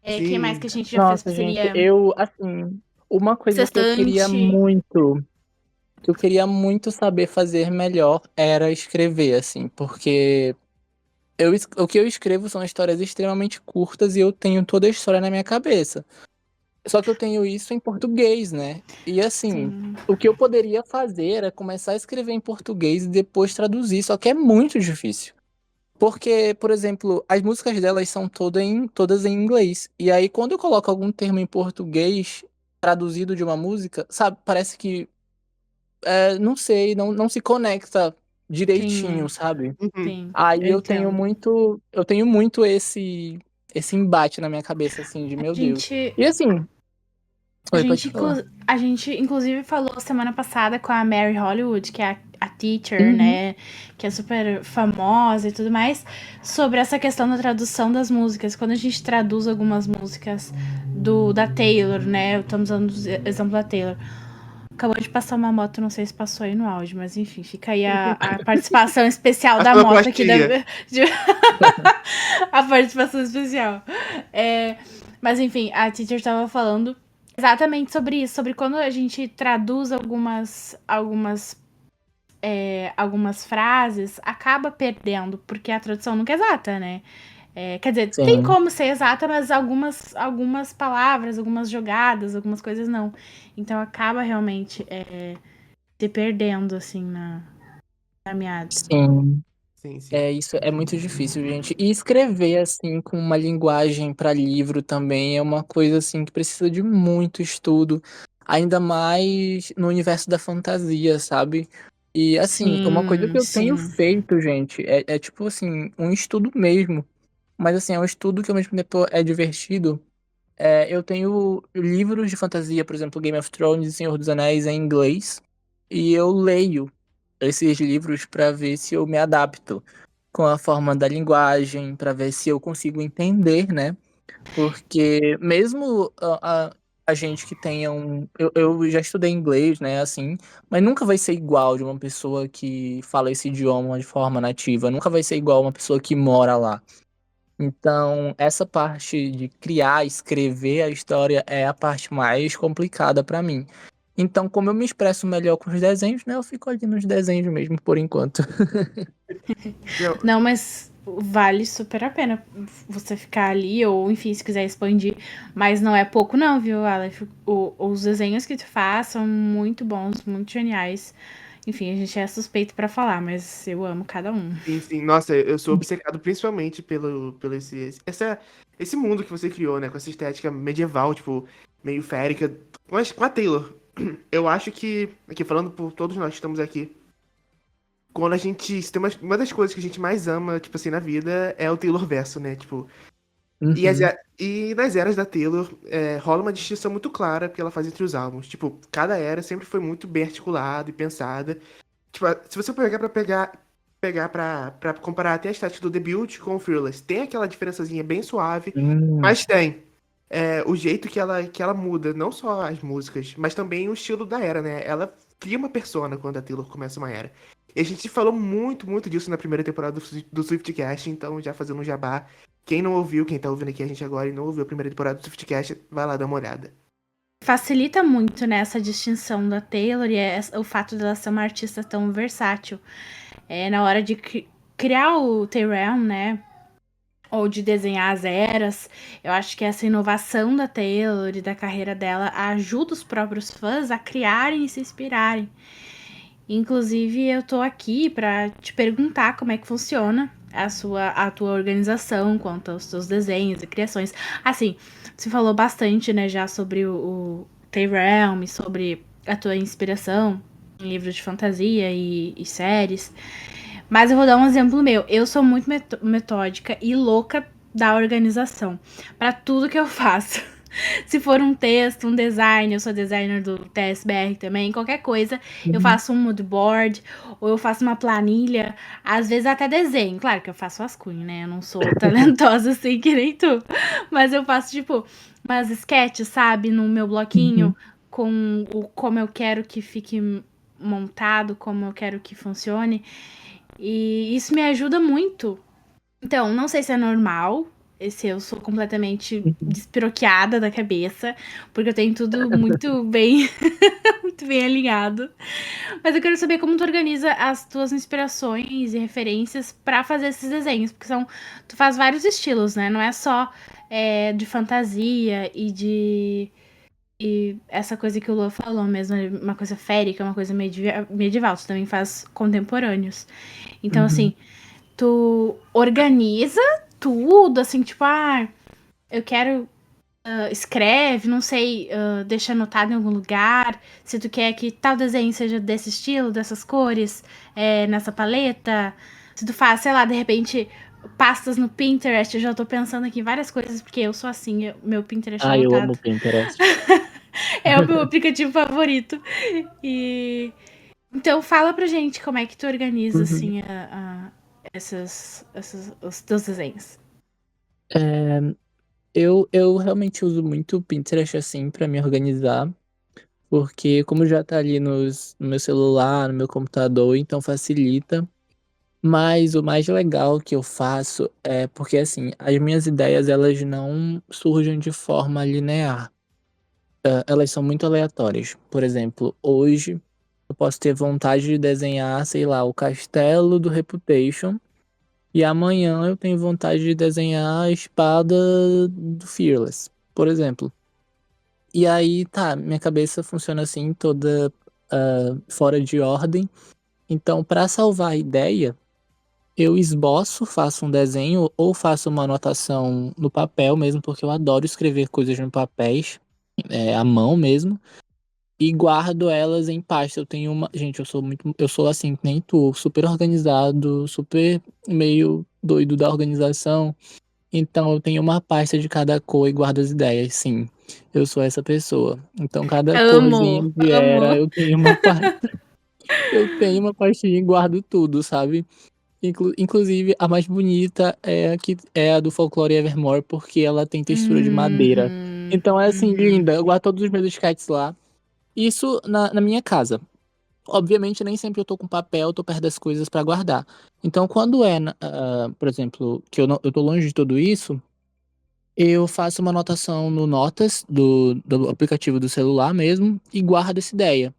S2: Quem mais
S1: Sim.
S2: que a gente já fez
S4: Nossa, gente,
S2: parceria?
S4: assim, uma coisa
S2: Sextante.
S4: que eu queria muito saber fazer melhor era escrever, assim, porque o que eu escrevo são histórias extremamente curtas e eu tenho toda a história na minha cabeça. Só que eu tenho isso em português, né? E assim,
S2: Sim,
S4: o que eu poderia fazer era começar a escrever em português e depois traduzir, só que é muito difícil. Porque, por exemplo, as músicas delas são todas em inglês. E aí, quando eu coloco algum termo em português traduzido de uma música, sabe, parece que, não sei, não se conecta direitinho,
S2: sim,
S4: sabe?
S1: Uhum.
S2: sim.
S4: Aí
S2: Eu entendo.
S4: eu tenho muito esse embate na minha cabeça, assim, de meu
S2: A
S4: Deus.
S2: gente,
S4: E assim,
S2: a
S4: oi, pode
S2: gente,
S4: falar.
S2: a gente, inclusive, falou semana passada com a Mary Hollywood, que é a teacher,
S4: Uhum.
S2: né? Que é super famosa e tudo mais, sobre essa questão da tradução das músicas. Quando a gente traduz algumas músicas da Taylor, né? Estamos usando o exemplo da Taylor. Acabou de passar uma moto, não sei se passou aí no áudio, mas enfim, fica aí a participação especial
S1: A
S2: da moto aqui
S1: sonoplastia.
S2: a participação especial. Mas enfim, a teacher estava falando exatamente sobre isso, sobre quando a gente traduz algumas frases, acaba perdendo, porque a tradução nunca é exata, né? Quer dizer, tem
S4: Sim.
S2: como ser exata, mas algumas palavras, algumas jogadas, algumas coisas não. Então acaba realmente se perdendo, assim, na meada.
S4: Sim.
S1: Sim, sim.
S4: Isso é muito difícil, gente. E escrever assim com uma linguagem para livro também é uma coisa assim que precisa de muito estudo, ainda mais no universo da fantasia, sabe? E assim, uma coisa que
S2: Sim,
S4: eu tenho
S2: sim.
S4: feito, gente, é tipo assim, um estudo mesmo. Mas assim, é um estudo que ao mesmo tempo é divertido. Eu tenho livros de fantasia, por exemplo, Game of Thrones e Senhor dos Anéis em inglês, e eu leio esses livros para ver se eu me adapto com a forma da linguagem, para ver se eu consigo entender, né? Porque mesmo a gente que tenha um. Eu já estudei inglês, né? Assim, mas nunca vai ser igual de uma pessoa que fala esse idioma de forma nativa, nunca vai ser igual uma pessoa que mora lá. Então, essa parte de criar, escrever a história é a parte mais complicada pra mim. Então, como eu me expresso melhor com os desenhos, né, eu fico ali nos desenhos mesmo por enquanto.
S1: Não,
S2: Não, mas vale super a pena você ficar ali, ou enfim, se quiser expandir. Mas não é pouco, não, viu, Aleph? Os desenhos que tu faz são muito bons, muito geniais. Enfim, a gente é suspeito pra falar, mas eu amo cada um.
S1: sim, sim. Nossa, eu sou obcecado principalmente pelo esse mundo que você criou, né? Com essa estética medieval, tipo, meio férica. Mas com a Taylor, eu acho que, aqui falando por todos nós que estamos aqui, quando a gente. Se tem uma das coisas que a gente mais ama, tipo assim, na vida é o Taylor verso, né? Tipo,
S4: Uhum.
S1: e nas eras da Taylor, rola uma distinção muito clara que ela faz entre os álbuns. Tipo, cada era sempre foi muito bem articulada e pensada. Tipo, se você pegar pra comparar até a estética do debut com o Fearless, tem aquela diferençazinha bem suave,
S4: Hum.
S1: mas tem o jeito que ela muda, não só as músicas, mas também o estilo da era, né? Ela cria uma persona quando a Taylor começa uma era. E a gente falou muito, muito disso na primeira temporada do Swiftcast, então já fazendo um jabá. Quem não ouviu, quem tá ouvindo aqui a gente agora e não ouviu a primeira temporada do Swiftcast, vai lá dar uma olhada.
S2: Facilita muito, né, essa distinção da Taylor e o fato dela ser uma artista tão versátil. Na hora de criar o Tyrell, né, ou de desenhar as eras, eu acho que essa inovação da Taylor e da carreira dela ajuda os próprios fãs a criarem e se inspirarem. Inclusive, eu tô aqui pra te perguntar como é que funciona a tua organização quanto aos seus desenhos e criações. Assim, você falou bastante, né, já sobre o Tyrell e sobre a tua inspiração em livros de fantasia e séries. Mas eu vou dar um exemplo meu. Eu sou muito metódica e louca da organização para tudo que eu faço. Se for um texto, um design, eu sou designer do TSBR também, qualquer coisa, eu
S4: Uhum.
S2: faço um mood board, ou eu faço uma planilha, às vezes até desenho. Claro que eu faço rascunho, né? Eu não sou talentosa assim que nem tu. Mas eu faço, tipo, umas sketches, sabe, no meu bloquinho,
S4: Uhum.
S2: com como eu quero que fique montado, como eu quero que funcione. E isso me ajuda muito. Então, não sei se é normal, se eu sou completamente
S4: Uhum.
S2: despiroqueada da cabeça, porque eu tenho tudo muito bem, muito bem alinhado. Mas eu quero saber como tu organiza as tuas inspirações e referências pra fazer esses desenhos, porque tu faz vários estilos, né? Não é só de fantasia e essa coisa que o Lua falou mesmo, uma coisa férica, uma coisa medieval. Tu também faz contemporâneos. Então,
S4: Uhum.
S2: assim, tu organiza tudo, assim, tipo, eu quero. Escreve, não sei, deixa anotado em algum lugar. Se tu quer que tal desenho seja desse estilo, dessas cores, nessa paleta. Se tu faz, sei lá, de repente, pastas no Pinterest, eu já tô pensando aqui em várias coisas, porque eu sou assim, meu Pinterest é
S4: Ah, eu amo
S2: lotado.
S4: o Pinterest.
S2: É o meu aplicativo favorito. E. Então fala pra gente como é que tu organiza,
S4: Uhum.
S2: assim, os teus desenhos.
S4: É, eu realmente uso muito o Pinterest assim pra me organizar, porque como já tá ali no meu celular, no meu computador, então facilita. Mas o mais legal que eu faço é porque assim, as minhas ideias elas não surgem de forma linear. Elas são muito aleatórias. Por exemplo, hoje eu posso ter vontade de desenhar, sei lá, o castelo do Reputation. E amanhã eu tenho vontade de desenhar a espada do Fearless, por exemplo. E aí, tá, minha cabeça funciona assim, toda fora de ordem. Então, para salvar a ideia, eu esboço, faço um desenho ou faço uma anotação no papel mesmo, porque eu adoro escrever coisas no papéis, à mão mesmo. E guardo elas em pasta. Eu tenho uma. Gente, eu sou assim, que nem tu, super organizado, super meio doido da organização. Então eu tenho uma pasta de cada cor e guardo as ideias, sim. Eu sou essa pessoa. Então cada corzinha
S2: Amo,
S4: de era,
S2: amo.
S4: eu tenho uma pasta, eu tenho uma pastinha e guardo tudo, sabe? Inclusive, a mais bonita é a que é a do Folklore Evermore, porque ela tem textura de madeira.
S2: Uhum,
S4: Então é assim,
S2: uhum.
S4: linda. Eu guardo todos os meus sketches lá. Isso na minha casa. Obviamente, nem sempre eu tô com papel, tô perto das coisas pra guardar. Então, quando é, por exemplo, que eu tô longe de tudo isso, eu faço uma anotação no Notas do aplicativo do celular mesmo e guardo essa ideia.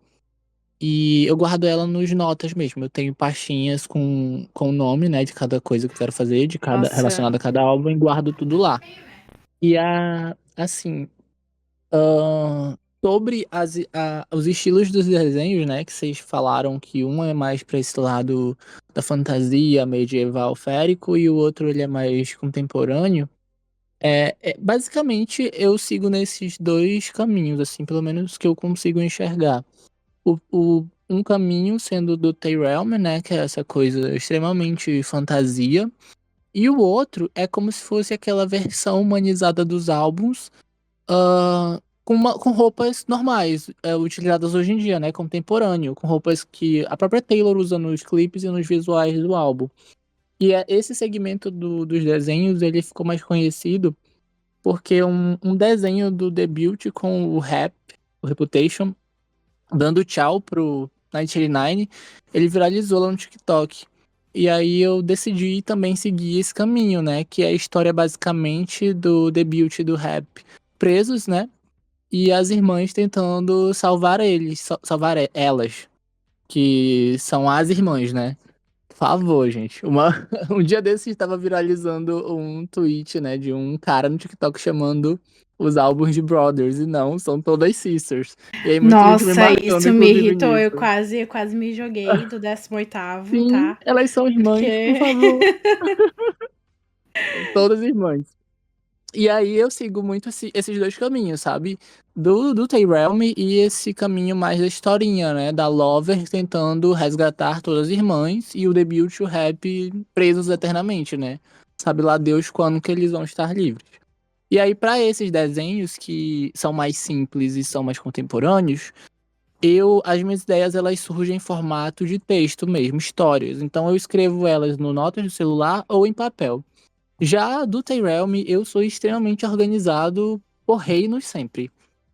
S4: E eu guardo ela nos notas mesmo. Eu tenho pastinhas com o nome, né, de cada coisa que eu quero fazer, de cada
S2: Nossa.
S4: relacionada a cada álbum, e guardo tudo lá. E assim, sobre os estilos dos desenhos, né, que vocês falaram que um é mais para esse lado da fantasia medieval férico e o outro ele é mais contemporâneo. Basicamente eu sigo nesses dois caminhos, assim, pelo menos que eu consigo enxergar. Um caminho sendo do Tyrell, né, que é essa coisa extremamente fantasia, e o outro é como se fosse aquela versão humanizada dos álbuns, com roupas normais, utilizadas hoje em dia, né, contemporâneo, com roupas que a própria Taylor usa nos clipes e nos visuais do álbum. E esse segmento dos desenhos, ele ficou mais conhecido porque um desenho do debut com o Reputation, dando tchau pro 1989, ele viralizou lá no TikTok. E aí eu decidi também seguir esse caminho, né? Que é a história basicamente do debut do rap presos, né? E as irmãs tentando salvar eles, salvar elas, que são as irmãs, né? Por favor, gente. Um dia desses estava viralizando um tweet, né, de um cara no TikTok chamando os álbuns de Brothers, e não, são todas Sisters. E aí muita gente me
S2: Nossa,
S4: marcando,
S2: isso me
S4: inclusive,
S2: irritou.
S4: nisso.
S2: Eu quase me joguei do 18º,
S4: Sim,
S2: tá?
S4: elas são irmãs, por
S2: Porque.
S4: favor. São todas irmãs. E aí eu sigo muito esses dois caminhos, sabe? Do Tyrell e esse caminho mais da historinha, né? Da Lover tentando resgatar todas as irmãs e o debut, o rap, presos eternamente, né? Sabe lá Deus quando que eles vão estar livres. E aí, para esses desenhos que são mais simples e são mais contemporâneos, as minhas ideias elas surgem em formato de texto mesmo, histórias. Então eu escrevo elas no notas do celular ou em papel. Já do Tyrell, eu sou extremamente organizado por reinos sempre.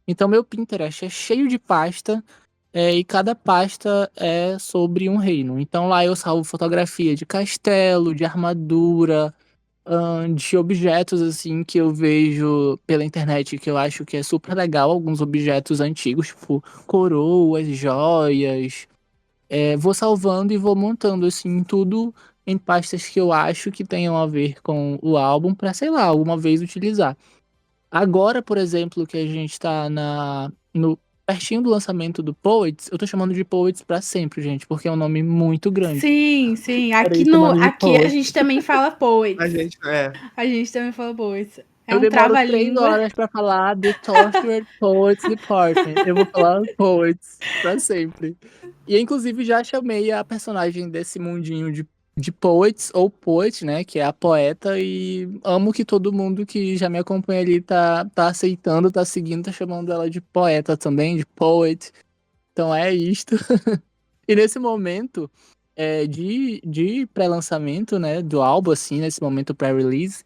S4: Então meu Pinterest é cheio de pasta, e cada pasta é sobre um reino. Então lá eu salvo fotografia de castelo, de armadura, de objetos assim que eu vejo pela internet que eu acho que é super legal, alguns objetos antigos, tipo coroas, joias. Vou salvando e vou montando assim tudo em pastas que eu acho que tenham a ver com o álbum para, sei lá, alguma vez utilizar. Agora, por exemplo, que a gente tá no pertinho do lançamento do Poets, eu tô chamando de Poets pra sempre, gente, porque é um nome muito grande.
S2: Sim, sim.
S4: Parei chamando de
S2: Aqui a
S4: Poets.
S2: gente também fala
S1: A
S2: poets.
S1: gente,
S2: A gente também fala poets. É
S4: Eu
S2: um
S4: demoro 3
S2: trava-língua.
S4: horas pra falar The Tortured Poets Department. Eu vou falar Poets pra sempre. E inclusive já chamei a personagem desse mundinho de Poets ou Poet, né? Que é a poeta. E amo que todo mundo que já me acompanha ali tá aceitando, tá seguindo, tá chamando ela de poeta também, de Poet. Então é isto. E nesse momento de pré-lançamento, né? Do álbum, assim, nesse momento pré-release.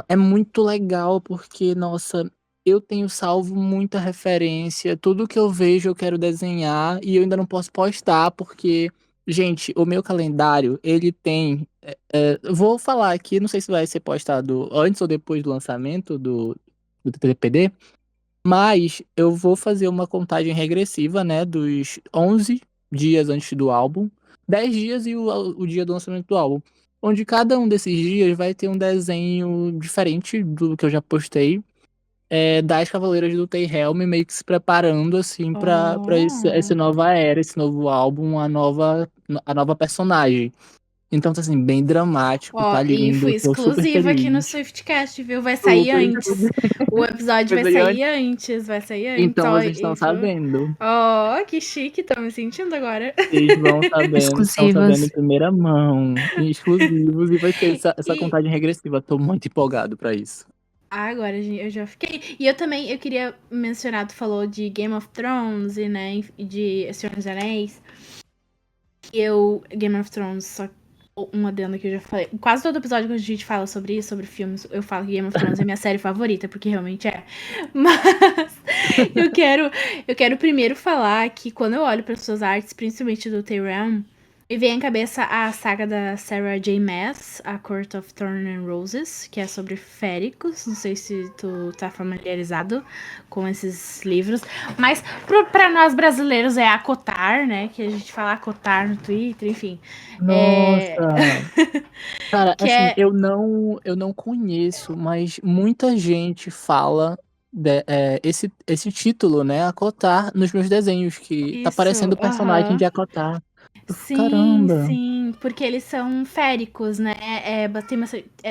S4: É muito legal porque, nossa, eu tenho salvo muita referência. Tudo que eu vejo eu quero desenhar e eu ainda não posso postar porque, gente, o meu calendário, ele tem. Vou falar aqui, não sei se vai ser postado antes ou depois do lançamento do TPD, mas eu vou fazer uma contagem regressiva, né, dos 11 dias antes do álbum, 10 dias e o dia do lançamento do álbum. Onde cada um desses dias vai ter um desenho diferente do que eu já postei, das Cavaleiras do Tyrell, meio que se preparando, assim, pra essa
S2: Oh.
S4: nova era, esse novo álbum, a nova personagem. Então tá, assim, bem dramático,
S2: Ó,
S4: tá
S2: e fui
S4: lindo, tô super
S2: exclusiva aqui no
S4: feliz.
S2: Swiftcast, viu? Vai sair
S4: Super
S2: antes. O episódio vai
S4: exclusivo.
S2: sair antes, vai sair antes.
S4: Então
S2: Ó,
S4: vocês estão sabendo.
S2: Ó, que chique, tô me sentindo agora.
S4: Vocês estão sabendo em
S3: Exclusivos.
S4: primeira mão, em exclusivos, e vai ter essa
S2: E
S4: contagem regressiva. Tô muito empolgado pra isso.
S2: agora eu já fiquei. E eu também, eu queria mencionar, tu falou de Game of Thrones e, né, e de Senhor dos Anéis. Game of Thrones, só um adendo que eu já falei. Quase todo episódio que a gente fala sobre isso, sobre filmes, eu falo que Game of Thrones é minha série favorita, porque realmente é. Mas Eu quero, eu quero primeiro falar que quando eu olho para suas artes, principalmente do Tyrell, me vem à cabeça a saga da Sarah J. Maas, A Court of Thorns and Roses, que é sobre féricos. Não sei se tu tá familiarizado com esses livros, mas para nós brasileiros é acotar, né? Que a gente fala acotar no Twitter, enfim. É,
S4: Nossa! Cara,
S2: que
S4: assim,
S2: é
S4: eu não conheço, mas muita gente fala esse título, né? Acotar nos meus desenhos, que tá
S2: isso,
S4: parecendo o personagem
S2: aham.
S4: de Acotar. Eu fico,
S2: Sim,
S4: caramba,
S2: sim, porque eles são féricos, né?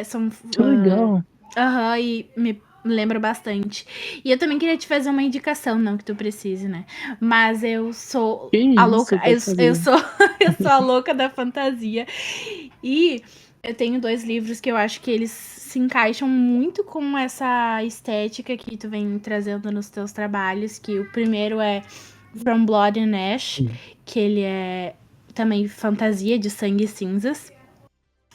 S2: São.
S4: que legal.
S2: Aham, e me lembro bastante. E eu também queria te fazer uma indicação, não que tu precise, né? Mas eu sou
S4: Que
S2: a louca.
S4: isso, pode
S2: Eu
S4: fazer.
S2: sou, eu sou a louca da fantasia. E eu tenho dois livros que eu acho que eles se encaixam muito com essa estética que tu vem trazendo nos teus trabalhos. Que o primeiro é From Blood and Ash, que ele é também fantasia de sangue e cinzas.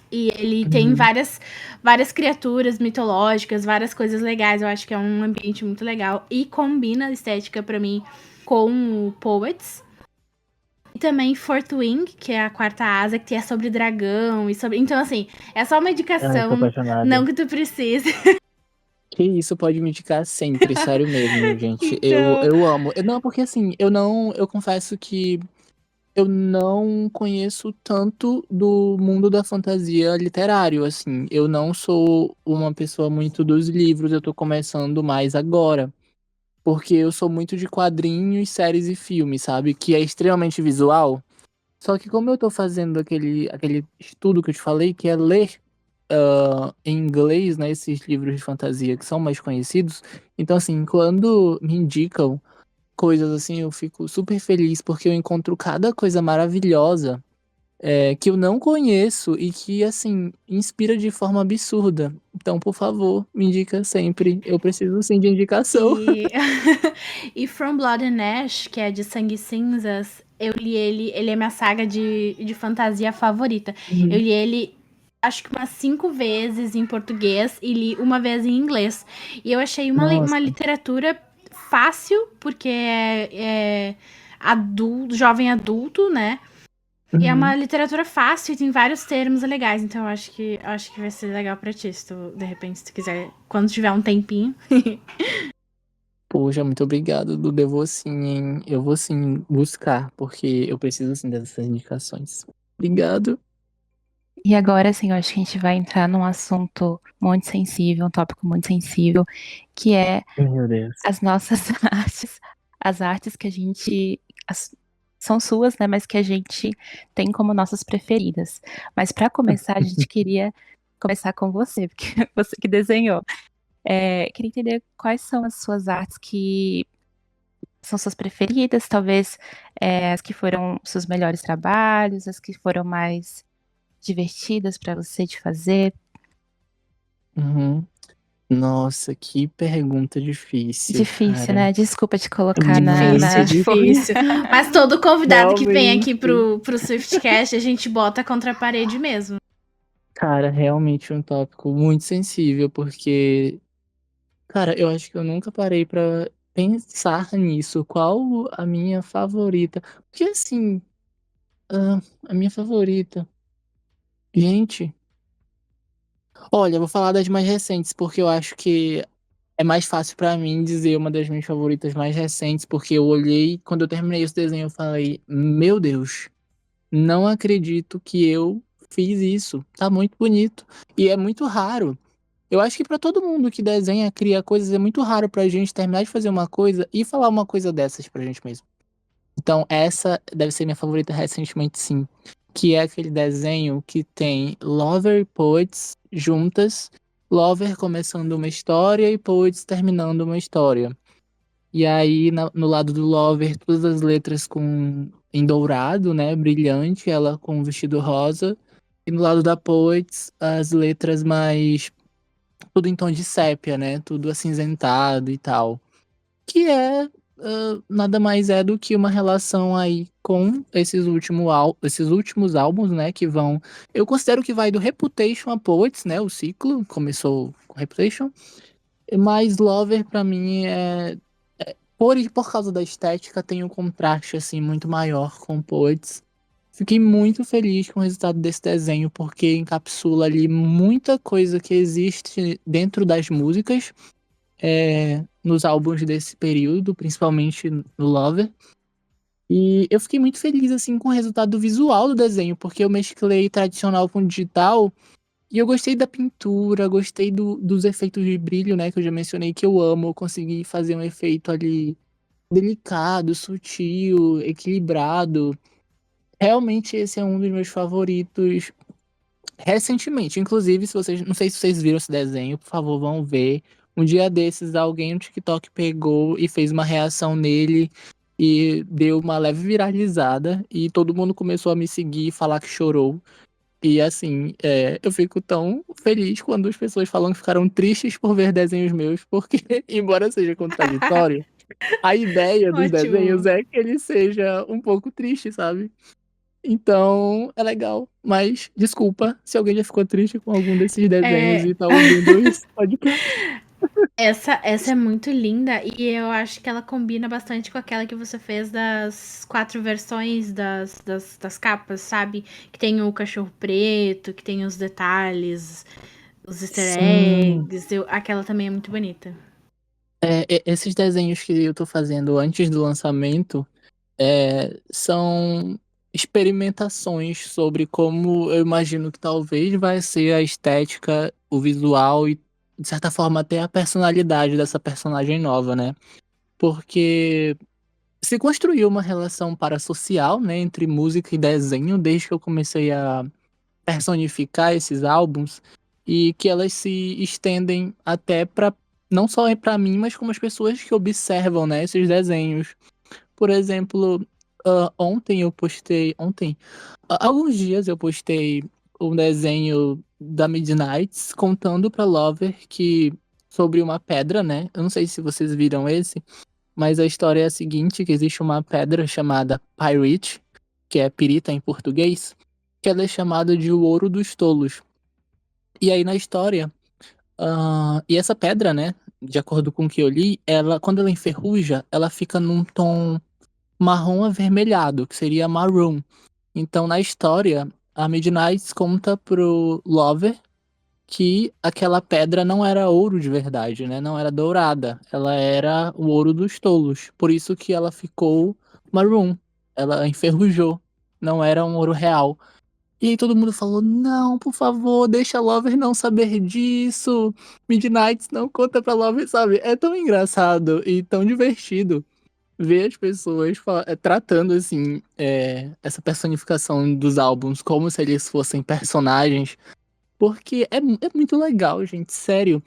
S2: E ele tem
S4: Uhum.
S2: várias criaturas mitológicas, várias coisas legais. Eu acho que é um ambiente muito legal. E combina a estética pra mim com o Poets. E também Fourth Wing, que é a quarta asa, que é sobre dragão e sobre. Então, assim, é só uma
S4: Ai, tô
S2: indicação, não
S4: apaixonado.
S2: que tu precise.
S4: Que isso pode me indicar sempre, sério mesmo, gente.
S2: Então,
S4: Eu amo. Não, porque assim, eu confesso que eu não conheço tanto do mundo da fantasia literário, assim. Eu não sou uma pessoa muito dos livros, eu tô começando mais agora. Porque eu sou muito de quadrinhos, séries e filmes, sabe? Que é extremamente visual. Só que como eu tô fazendo aquele estudo que eu te falei, que é ler em inglês, né, esses livros de fantasia que são mais conhecidos, então assim, quando me indicam coisas assim, eu fico super feliz porque eu encontro cada coisa maravilhosa que eu não conheço e que, assim, inspira de forma absurda. Então, por favor, me indica sempre. Eu preciso sim de indicação.
S2: e, e From Blood and Ash, que é de Sangue e Cinzas, eu li ele é minha saga de fantasia favorita. Eu
S4: Uhum.
S2: li ele, acho que umas 5 vezes em português e li uma vez em inglês. E eu achei uma
S4: Nossa.
S2: literatura fácil, porque é jovem adulto, né? E é uma
S4: Uhum.
S2: literatura fácil e tem vários termos legais, então eu acho que vai ser legal pra ti, se tu, de repente, se tu quiser, quando tiver um tempinho.
S4: Poxa, muito obrigado, Duda. Eu vou sim, hein? Eu vou sim buscar, porque eu preciso sim dessas indicações. Obrigado.
S3: E agora, assim, eu acho que a gente vai entrar num assunto muito sensível, um tópico muito sensível, que é
S4: Meu Deus.
S3: as nossas artes, as artes que a gente são suas, né, mas que a gente tem como nossas preferidas. Mas para começar, a gente queria começar com você, porque você que desenhou. Queria entender quais são as suas artes que são suas preferidas, talvez as que foram seus melhores trabalhos, as que foram mais divertidas para você de fazer.
S4: Uhum. Nossa, que pergunta difícil,
S3: Difícil,
S4: cara.
S3: né? Desculpa te
S4: É
S3: colocar
S2: Difícil,
S3: na
S4: muito difícil.
S2: difícil. Mas todo convidado que vem aqui
S4: Realmente.
S2: pro Swiftcast, a gente bota contra a parede mesmo.
S4: Cara, realmente um tópico muito sensível, porque, cara, eu acho que eu nunca parei pra pensar nisso. Qual a minha favorita? Porque assim, a minha favorita. Gente, olha, eu vou falar das mais recentes, porque eu acho que é mais fácil pra mim dizer uma das minhas favoritas mais recentes, porque eu olhei, quando eu terminei esse desenho, eu falei, meu Deus, não acredito que eu fiz isso. Tá muito bonito. E é muito raro. Eu acho que pra todo mundo que desenha, cria coisas, é muito raro pra gente terminar de fazer uma coisa e falar uma coisa dessas pra gente mesmo. Então, essa deve ser minha favorita recentemente, sim. Que é aquele desenho que tem Lover e Poets juntas, Lover começando uma história e Poets terminando uma história. E aí, no lado do Lover, todas as letras em dourado, né? Brilhante, ela com um vestido rosa. E no lado da Poets, as letras mais tudo em tom de sépia, né? Tudo acinzentado e tal. Que nada mais é do que uma relação aí com esses últimos álbuns, né? Que vão. Eu considero que vai do Reputation a Poets, né? O ciclo começou com Reputation. Mas Lover, pra mim, por causa da estética, tem um contraste, assim, muito maior com Poets. Fiquei muito feliz com o resultado desse desenho, porque encapsula ali muita coisa que existe dentro das músicas, nos álbuns desse período, principalmente no Lover. E eu fiquei muito feliz, assim, com o resultado visual do desenho, porque eu mesclei tradicional com digital, e eu gostei da pintura, gostei dos efeitos de brilho, né, que eu já mencionei que eu amo. Eu consegui fazer um efeito ali delicado, sutil, equilibrado. Realmente esse é um dos meus favoritos recentemente. Inclusive, se vocês, não sei se vocês viram esse desenho, por favor, vão ver. Um dia desses, alguém no TikTok pegou e fez uma reação nele e deu uma leve viralizada e todo mundo começou a me seguir e falar que chorou. E assim, eu fico tão feliz quando as pessoas falam que ficaram tristes por ver desenhos meus, porque, embora seja contraditório, a ideia dos desenhos
S2: Ótimo.
S4: é que ele seja um pouco triste, sabe? Então, é legal. Mas, desculpa se alguém já ficou triste com algum desses desenhos
S2: É,
S4: e tá ouvindo esse podcast.
S2: essa é muito linda e eu acho que ela combina bastante com aquela que você fez das 4 versões das capas, sabe? Que tem o cachorro preto, que tem os detalhes, os easter
S4: Sim.
S2: eggs. Aquela também é muito bonita.
S4: Esses desenhos que eu tô fazendo antes do lançamento são experimentações sobre como eu imagino que talvez vai ser a estética, o visual e, de certa forma, até a personalidade dessa personagem nova, né? Porque se construiu uma relação parasocial, né, entre música e desenho desde que eu comecei a personificar esses álbuns e que elas se estendem até para não só para mim, mas como as pessoas que observam, né, esses desenhos. Por exemplo, há alguns dias eu postei um desenho da Midnights contando pra Lover que sobre uma pedra, né? Eu não sei se vocês viram esse, mas a história é a seguinte, que existe uma pedra chamada Pyrite, que é pirita em português, que ela é chamada de o ouro dos tolos. E aí na história, e essa pedra, né, de acordo com o que eu li, ela, quando ela enferruja, ela fica num tom marrom avermelhado, que seria maroon. Então, na história, a Midnight conta pro Lover que aquela pedra não era ouro de verdade, né? Não era dourada. Ela era o ouro dos tolos. Por isso que ela ficou maroon. Ela enferrujou. Não era um ouro real. E aí todo mundo falou: não, por favor, deixa a Lover não saber disso. Midnight não conta pra Lover, sabe? É tão engraçado e tão divertido ver as pessoas tratando assim essa personificação dos álbuns como se eles fossem personagens, porque é muito legal, gente, sério.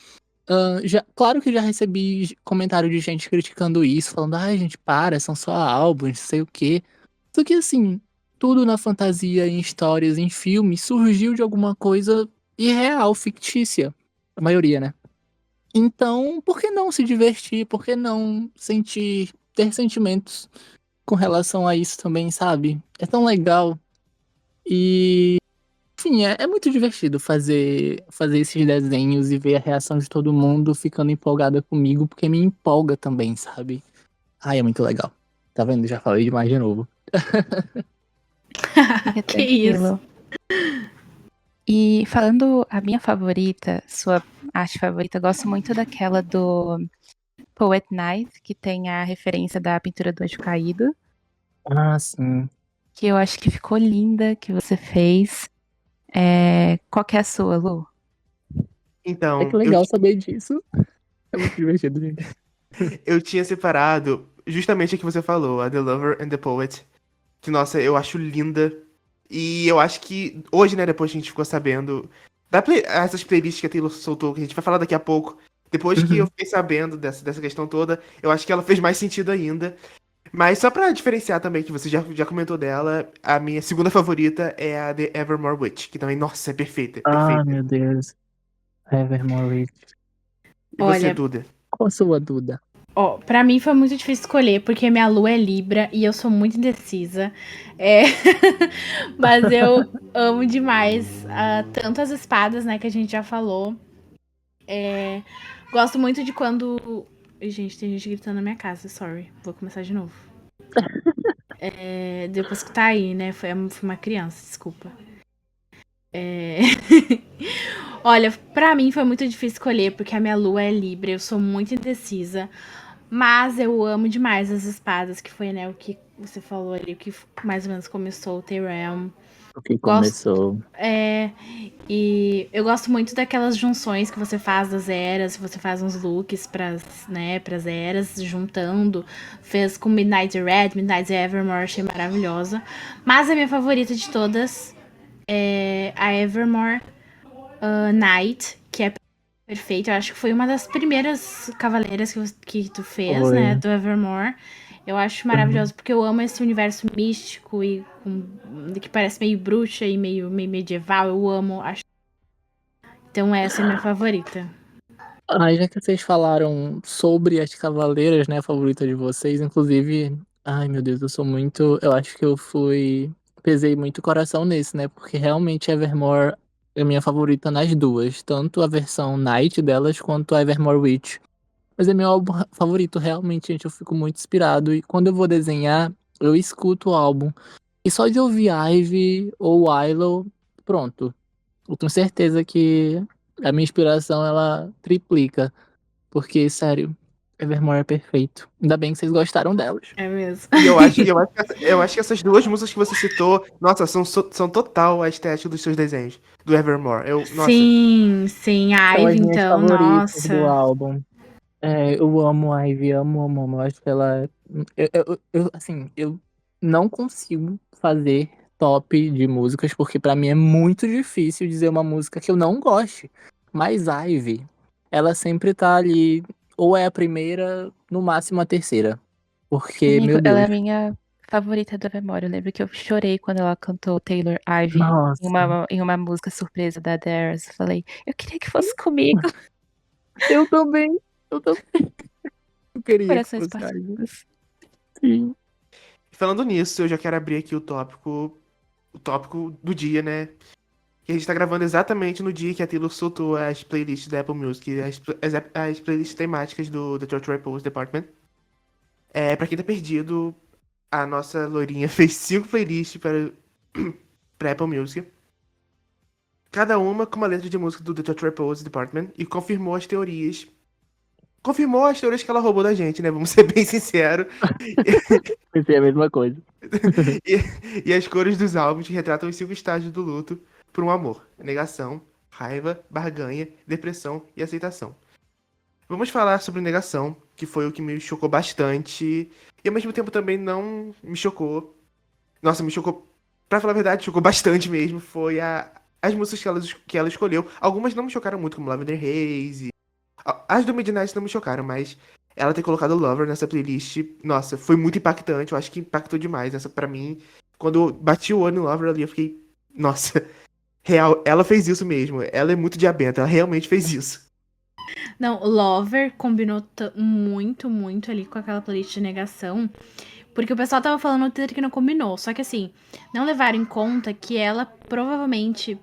S4: Claro que já recebi comentário de gente criticando isso, falando, ai, gente, para, são só álbuns, não sei o quê. Só que assim, tudo na fantasia, em histórias, em filmes, surgiu de alguma coisa irreal, fictícia. A maioria, né? Então, por que não se divertir? Por que não ter sentimentos com relação a isso também, sabe? É tão legal. E, enfim, é muito divertido fazer esses desenhos e ver a reação de todo mundo ficando empolgada comigo, porque me empolga também, sabe? Ai, é muito legal. Tá vendo? Já falei demais de novo.
S3: Fica
S2: Que isso.
S3: tranquilo. E falando a minha favorita, sua arte favorita, eu gosto muito daquela do Poet Night, que tem a referência da pintura do Anjo Caído,
S4: Ah, sim.
S3: que eu acho que ficou linda, que você fez. Qual que é a sua, Lu?
S4: É que
S1: Então,
S4: legal saber disso. É muito divertido, gente.
S1: eu tinha separado justamente a que você falou, a The Lover and the Poet. Que, nossa, eu acho linda. E eu acho que hoje, né, depois que a gente ficou sabendo essas playlists que a Taylor soltou, que a gente vai falar daqui a pouco. Depois que eu
S4: Uhum.
S1: fiquei sabendo dessa questão toda, eu acho que ela fez mais sentido ainda. Mas só pra diferenciar também, que você já comentou dela, a minha segunda favorita é a The Evermore Witch, que também, nossa, é perfeita,
S4: Ah,
S1: perfeita.
S4: meu Deus. Evermore.
S1: E você,
S2: Olha,
S1: Duda?
S4: Qual a sua, Duda?
S2: ó, pra mim foi muito difícil escolher, porque minha lua é Libra e eu sou muito indecisa. É... Mas eu amo demais tanto as espadas, né, que a gente já falou. Gosto muito de quando Ih, gente, tem gente gritando na minha casa, sorry. Vou começar de novo. Depois que tá aí, né? Foi uma criança, desculpa. Olha, pra mim foi muito difícil escolher, porque a minha lua é Libra, eu sou muito indecisa. Mas eu amo demais as espadas, que foi, né, o que você falou ali, o que mais ou menos começou o The-Realm.
S4: O que
S2: Gosto,
S4: começou.
S2: e eu gosto muito daquelas junções que você faz das eras, você faz uns looks pras eras, juntando. Fez com Midnight Red, Midnight Evermore, achei maravilhosa. Mas a minha favorita de todas é a Evermore Night, que é perfeita. Eu acho que foi uma das primeiras cavaleiras que tu fez,
S4: Foi.
S2: né, do Evermore. Eu acho maravilhoso, porque eu amo esse universo místico e que parece meio bruxa e meio medieval. Eu amo. Então essa é a minha favorita.
S4: Já que vocês falaram sobre as cavaleiras, né, a favorita de vocês, inclusive, ai meu Deus, eu acho que pesei muito coração nesse, né, porque realmente Evermore é minha favorita nas duas, tanto a versão Night delas quanto a Evermore Witch. Mas é meu álbum favorito, realmente, gente, eu fico muito inspirado e quando eu vou desenhar, eu escuto o álbum. E só de ouvir Ivy ou Willow, pronto. Eu tenho certeza que a minha inspiração ela triplica. Porque, sério, Evermore é perfeito. Ainda bem que vocês gostaram delas.
S2: É mesmo.
S1: E eu acho que essas duas músicas que você citou, nossa, são total a estética dos seus desenhos, do Evermore. Nossa,
S2: Sim, sim. A
S4: São as
S2: Ivy,
S4: minhas
S2: então,
S4: favoritas do
S2: nossa.
S4: álbum. Eu amo a Ivy, amo, amo, amo. Eu acho que ela. Assim, eu não consigo fazer top de músicas, porque pra mim é muito difícil dizer uma música que eu não goste. Mas a Ivy, ela sempre tá ali, ou é a primeira, no máximo a terceira. Porque, meu
S3: Ela é
S4: Deus.
S3: a minha favorita da memória. Eu lembro que eu chorei quando ela cantou Taylor Ivy
S4: Nossa,
S3: em uma música surpresa da Darius. Eu falei, eu queria que fosse comigo.
S4: eu também. Eu também queria que
S3: Corações
S4: fosse a Ivy.
S3: partidos.
S4: Sim.
S1: falando nisso, eu já quero abrir aqui o tópico do dia, né? Que a gente tá gravando exatamente no dia que a Taylor soltou as playlists da Apple Music, as playlists temáticas do Church Repose Department. Pra quem tá perdido, a nossa loirinha fez 5 playlists pra Apple Music. Cada uma com uma letra de música do The Church Repose Department e confirmou as teorias. Confirmou as teorias que ela roubou da gente, né? Vamos ser bem sinceros.
S4: Pensei a mesma coisa.
S1: E as cores dos álbuns retratam os 5 estágios do luto por um amor: negação, raiva, barganha, depressão e aceitação. Vamos falar sobre negação, que foi o que me chocou bastante e ao mesmo tempo também não me chocou. Nossa, me chocou, pra falar a verdade, chocou bastante mesmo. Foi as músicas que ela escolheu. Algumas não me chocaram muito, como Lavender Haze. As do Midnight não me chocaram, mas ela ter colocado Lover nessa playlist, nossa, foi muito impactante. Eu acho que impactou demais. Essa, pra mim, quando eu bati o olho no Lover ali, eu fiquei, nossa, real, ela fez isso mesmo. Ela é muito diabenta, ela realmente fez isso.
S2: Não, Lover combinou muito, muito ali com aquela playlist de negação. Porque o pessoal tava falando no Twitter que não combinou. Só que assim, não levaram em conta que ela provavelmente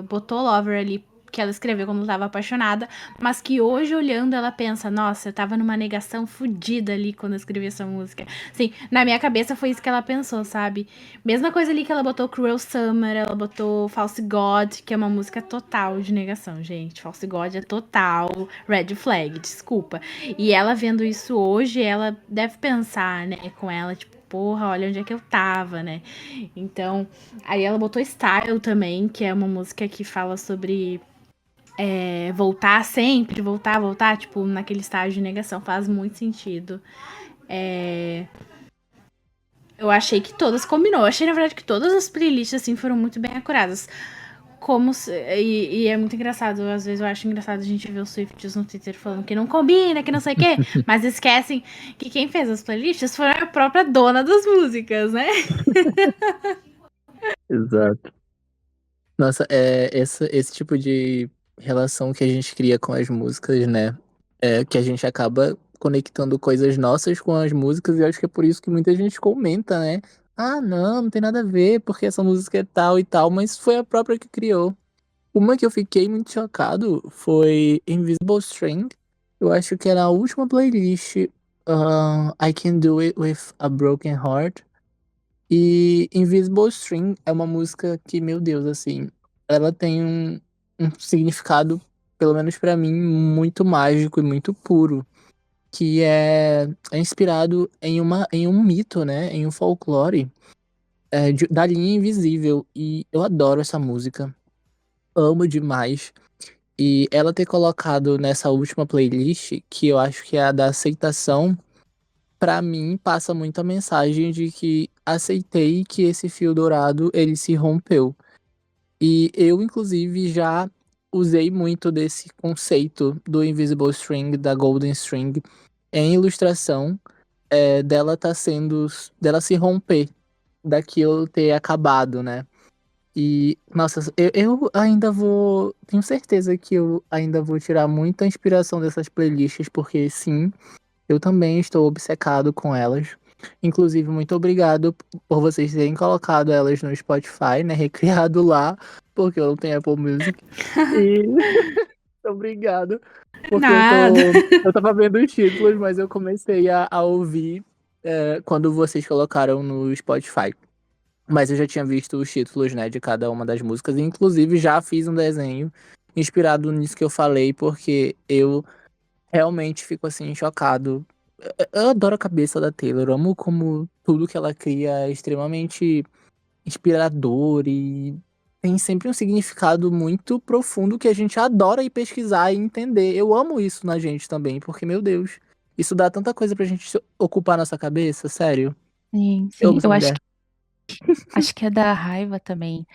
S2: botou Lover ali que ela escreveu quando ela tava apaixonada, mas que hoje olhando ela pensa, nossa, eu tava numa negação fodida ali quando eu escrevi essa música. Assim, na minha cabeça foi isso que ela pensou, sabe? Mesma coisa ali que ela botou Cruel Summer, ela botou False God, que é uma música total de negação, gente. False God é total red flag, desculpa. E ela vendo isso hoje, ela deve pensar, né, com ela, tipo, porra, olha onde é que eu tava, né? Então, aí ela botou Style também, que é uma música que fala sobre voltar sempre, voltar, tipo, naquele estágio de negação, faz muito sentido. Eu achei que todas combinou. Eu achei, na verdade, que todas as playlists, assim, foram muito bem acuradas. E é muito engraçado, às vezes eu acho engraçado a gente ver os Swifties no Twitter falando que não combina, que não sei o quê, mas esquecem que quem fez as playlists foi a própria dona das músicas, né?
S4: Exato. Nossa, esse tipo de relação que a gente cria com as músicas, né? É que a gente acaba conectando coisas nossas com as músicas, e eu acho que é por isso que muita gente comenta, né? Ah, não, não tem nada a ver, porque essa música é tal e tal, mas foi a própria que criou. Uma que eu fiquei muito chocado foi Invisible String, Eu acho que era a última playlist, I Can Do It With a Broken Heart. E Invisible String é uma música que, meu Deus, assim, ela tem um significado, pelo menos pra mim, muito mágico e muito puro, que é inspirado em um mito, né, em um folclore, da linha invisível. E eu adoro essa música, amo demais. E ela ter colocado nessa última playlist, que eu acho que é a da aceitação, pra mim passa muito a mensagem de que aceitei que esse fio dourado ele se rompeu. E eu, inclusive, já usei muito desse conceito do Invisible String, da Golden String, em ilustração, dela se romper, daquilo ter acabado, né? E, nossa, eu ainda vou. Tenho certeza que eu ainda vou tirar muita inspiração dessas playlists, porque sim, eu também estou obcecado com elas. Inclusive, muito obrigado por vocês terem colocado elas no Spotify, né? Recriado lá, porque eu não tenho Apple Music. E obrigado, porque
S2: Nada.
S4: eu tava vendo os títulos, mas eu comecei a ouvir quando vocês colocaram no Spotify. Mas eu já tinha visto os títulos, né, de cada uma das músicas. E, inclusive, já fiz um desenho inspirado nisso que eu falei, porque eu realmente fico, assim, chocado. Eu adoro a cabeça da Taylor. Eu amo como tudo que ela cria é extremamente inspirador e tem sempre um significado muito profundo que a gente adora ir pesquisar e entender. Eu amo isso na gente também, porque, meu Deus, isso dá tanta coisa pra gente ocupar nossa cabeça, sério.
S3: Sim,
S4: Eu
S3: sim.
S4: amo essa
S3: Eu
S4: mulher.
S3: acho que a da raiva também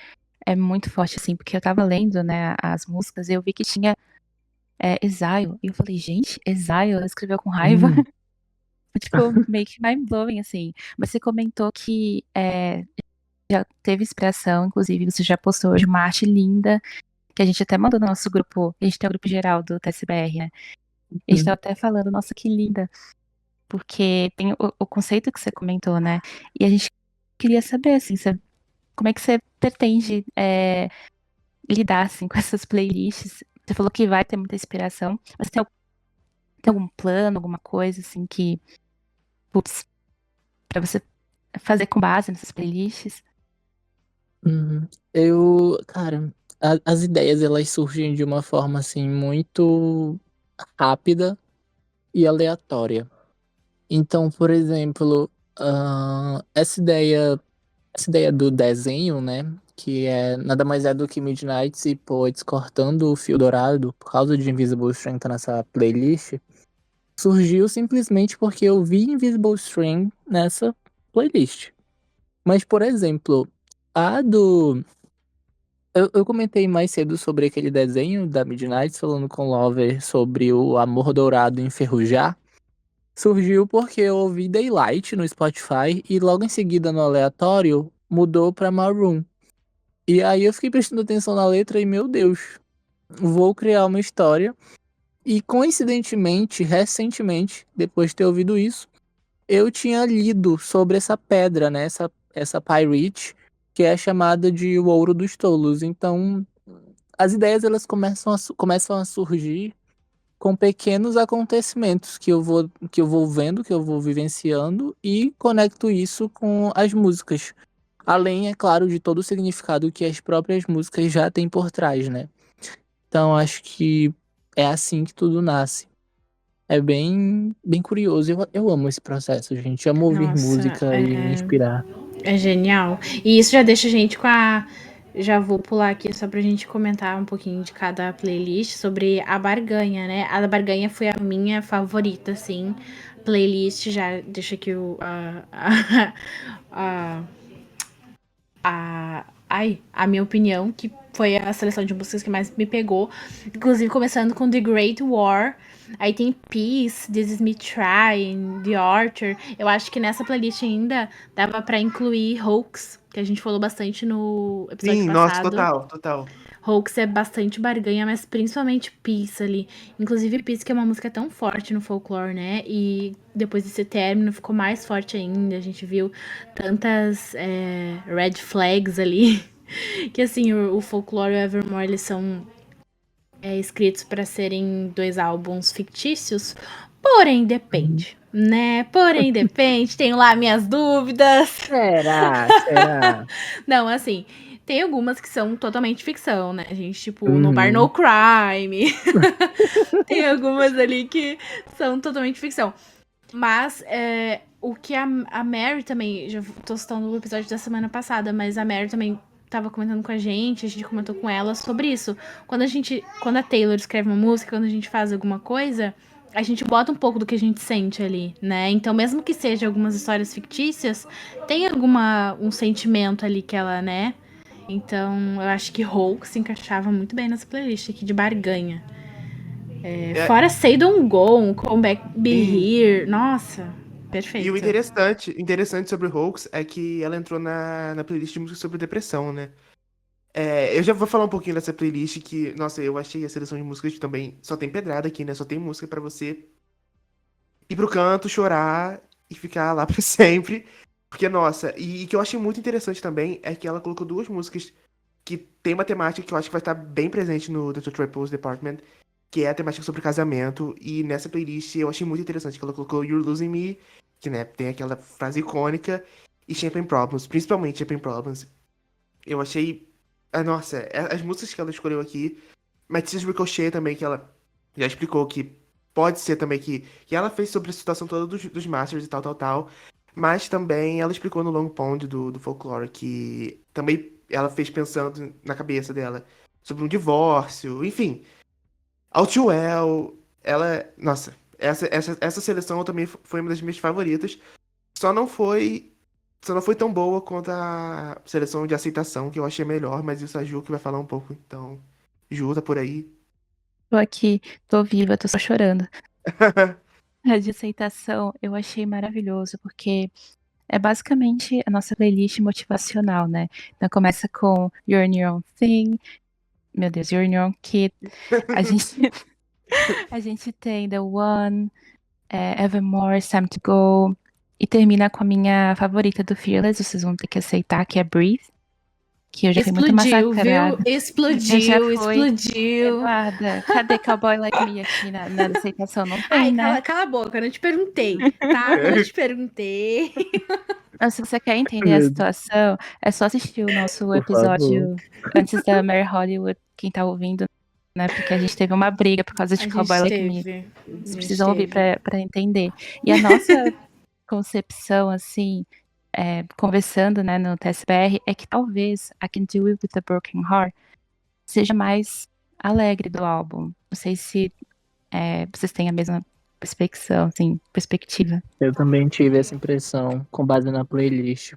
S3: é muito forte, assim, porque eu tava lendo, né, as músicas e eu vi que tinha Exile. E eu falei, gente, Exile, ela escreveu com raiva.
S4: Hum.
S3: Tipo, meio que mind-blowing, assim. Mas você comentou que já teve inspiração, inclusive você já postou hoje uma arte linda, que a gente até mandou no nosso grupo, a gente tem o grupo geral do TSBR, né? A gente tava até falando, nossa, que linda. Porque tem o conceito que você comentou, né? E a gente queria saber, assim, como é que você pretende lidar, assim, com essas playlists? Você falou que vai ter muita inspiração, mas tem algum plano, alguma coisa, assim, que, putz, pra você fazer com base nessas playlists?
S4: Cara, as ideias elas surgem de uma forma assim muito rápida e aleatória. Então, por exemplo, essa ideia do desenho, né, que é nada mais é do que Midnights e Poets cortando o fio dourado por causa de Invisible String tá nessa playlist, surgiu simplesmente porque eu vi Invisible String nessa playlist. Mas, por exemplo, a do eu comentei mais cedo sobre aquele desenho da Midnight, falando com o Lover sobre o amor dourado enferrujar. Surgiu porque eu ouvi Daylight no Spotify e logo em seguida no aleatório mudou pra Maroon. E aí eu fiquei prestando atenção na letra e, meu Deus, vou criar uma história. E coincidentemente, recentemente, depois de ter ouvido isso, eu tinha lido sobre essa pedra, né? Essa Pyrite, que é chamada de o Ouro dos Tolos. Então, as ideias elas começam a surgir com pequenos acontecimentos que eu vou vendo, que eu vou vivenciando e conecto isso com as músicas. Além, é claro, de todo o significado que as próprias músicas já têm por trás, né? Então, acho que é assim que tudo nasce. É bem curioso. Eu amo esse processo, gente. Amo ouvir
S2: Nossa,
S4: música e me inspirar.
S2: é genial. E isso já deixa a gente com a. Já vou pular aqui só pra gente comentar um pouquinho de cada playlist sobre a Barganha, né? A da Barganha foi a minha favorita, assim. Playlist já deixa aqui a, a minha opinião, que foi a seleção de músicas que mais me pegou. Inclusive, começando com The Great War. Aí tem Peace, This Is Me Trying, The Archer. Eu acho que nessa playlist ainda dava pra incluir Hoax, que a gente falou bastante no episódio
S1: Sim, nossa,
S2: passado.
S1: total, total.
S2: Hoax é bastante barganha, mas principalmente Peace ali. Inclusive Peace, que é uma música tão forte no folclore, né? E depois desse término ficou mais forte ainda. A gente viu tantas red flags ali. Que assim, o folclore e o Evermore, eles são escritos para serem 2 álbuns fictícios, porém depende, né? Porém depende, tenho lá minhas dúvidas.
S4: Será?
S2: Não, assim, tem algumas que são totalmente ficção, né, gente? Tipo, No Bar
S4: Uhum.
S2: No Crime. Tem algumas ali que são totalmente ficção. Mas o que a Mary também, já tô citando o episódio da semana passada, mas a Mary também tava comentando com a gente comentou com ela sobre isso. Quando a Taylor escreve uma música, quando a gente faz alguma coisa, a gente bota um pouco do que a gente sente ali, né? Então, mesmo que seja algumas histórias fictícias, tem um sentimento ali que ela, né? Então, eu acho que Hulk se encaixava muito bem nessa playlist aqui de barganha.
S1: É,
S2: Fora Say Don't Go, Come Back Be
S1: sim.
S2: Here. Nossa,
S1: E o
S2: perfeito.
S1: interessante sobre o Hoax é que ela entrou na playlist de música sobre depressão, né? Eu já vou falar um pouquinho dessa playlist que, nossa, eu achei a seleção de músicas também. Só tem pedrada aqui, né? Só tem música pra você ir pro canto, chorar e ficar lá pra sempre. Porque, nossa, e que eu achei muito interessante também é que ela colocou 2 músicas que tem uma temática que eu acho que vai estar bem presente no The Troy Pose Department, que é a temática sobre casamento. E nessa playlist eu achei muito interessante que ela colocou You're Losing Me, que, né, tem aquela frase icônica, e Champagne Problems, principalmente Champagne Problems. Eu achei. Nossa, as músicas que ela escolheu aqui. Matisse Ricochet também, que ela já explicou que pode ser também que ela fez sobre a situação toda dos Masters e tal, tal, tal. Mas também ela explicou no Long Pond do Folklore que também ela fez pensando na cabeça dela sobre um divórcio, enfim. All Too Well, ela. Nossa, essa seleção também foi uma das minhas favoritas. Só não foi. Só não foi tão boa quanto a seleção de aceitação, que eu achei melhor, mas isso a Ju que vai falar um pouco. Então, Ju, tá por aí.
S3: Tô aqui, tô viva, tô só chorando. A de aceitação eu achei maravilhoso, porque é basicamente a nossa playlist motivacional, né? Então começa com You're in Your Own Thing, meu Deus, You're in Your Own Kid. A gente, a gente tem The One, Evermore, It's Time to Go, e termina com a minha favorita do Fearless, vocês vão ter que aceitar, que é Breathe, que eu já fui muito
S2: Explodiu, viu?
S3: massacrada. Eu já
S2: Explodiu,
S3: fui.
S2: explodiu.
S3: Eduarda, cadê Cowboy Like Me aqui na aceitação? Não tem,
S2: Ai,
S3: né?
S2: cala a boca, eu não te perguntei, tá? Eu não te perguntei.
S3: Mas se você quer entender a
S4: Meu Deus,
S3: situação, é só assistir o nosso
S4: por favor.
S3: episódio antes da Mary Hollywood, quem tá ouvindo, né? Porque a gente teve uma briga por causa
S2: A
S3: de Cowboy
S2: gente
S3: Like Me.
S2: teve. A
S3: Vocês
S2: gente
S3: precisam ouvir
S2: teve.
S3: pra entender. E a nossa concepção, assim, conversando, né, no TSBR, é que talvez I Can Do It With a Broken Heart seja mais alegre do álbum. Não sei se vocês têm a mesma perspectiva.
S4: Eu também tive essa impressão com base na playlist.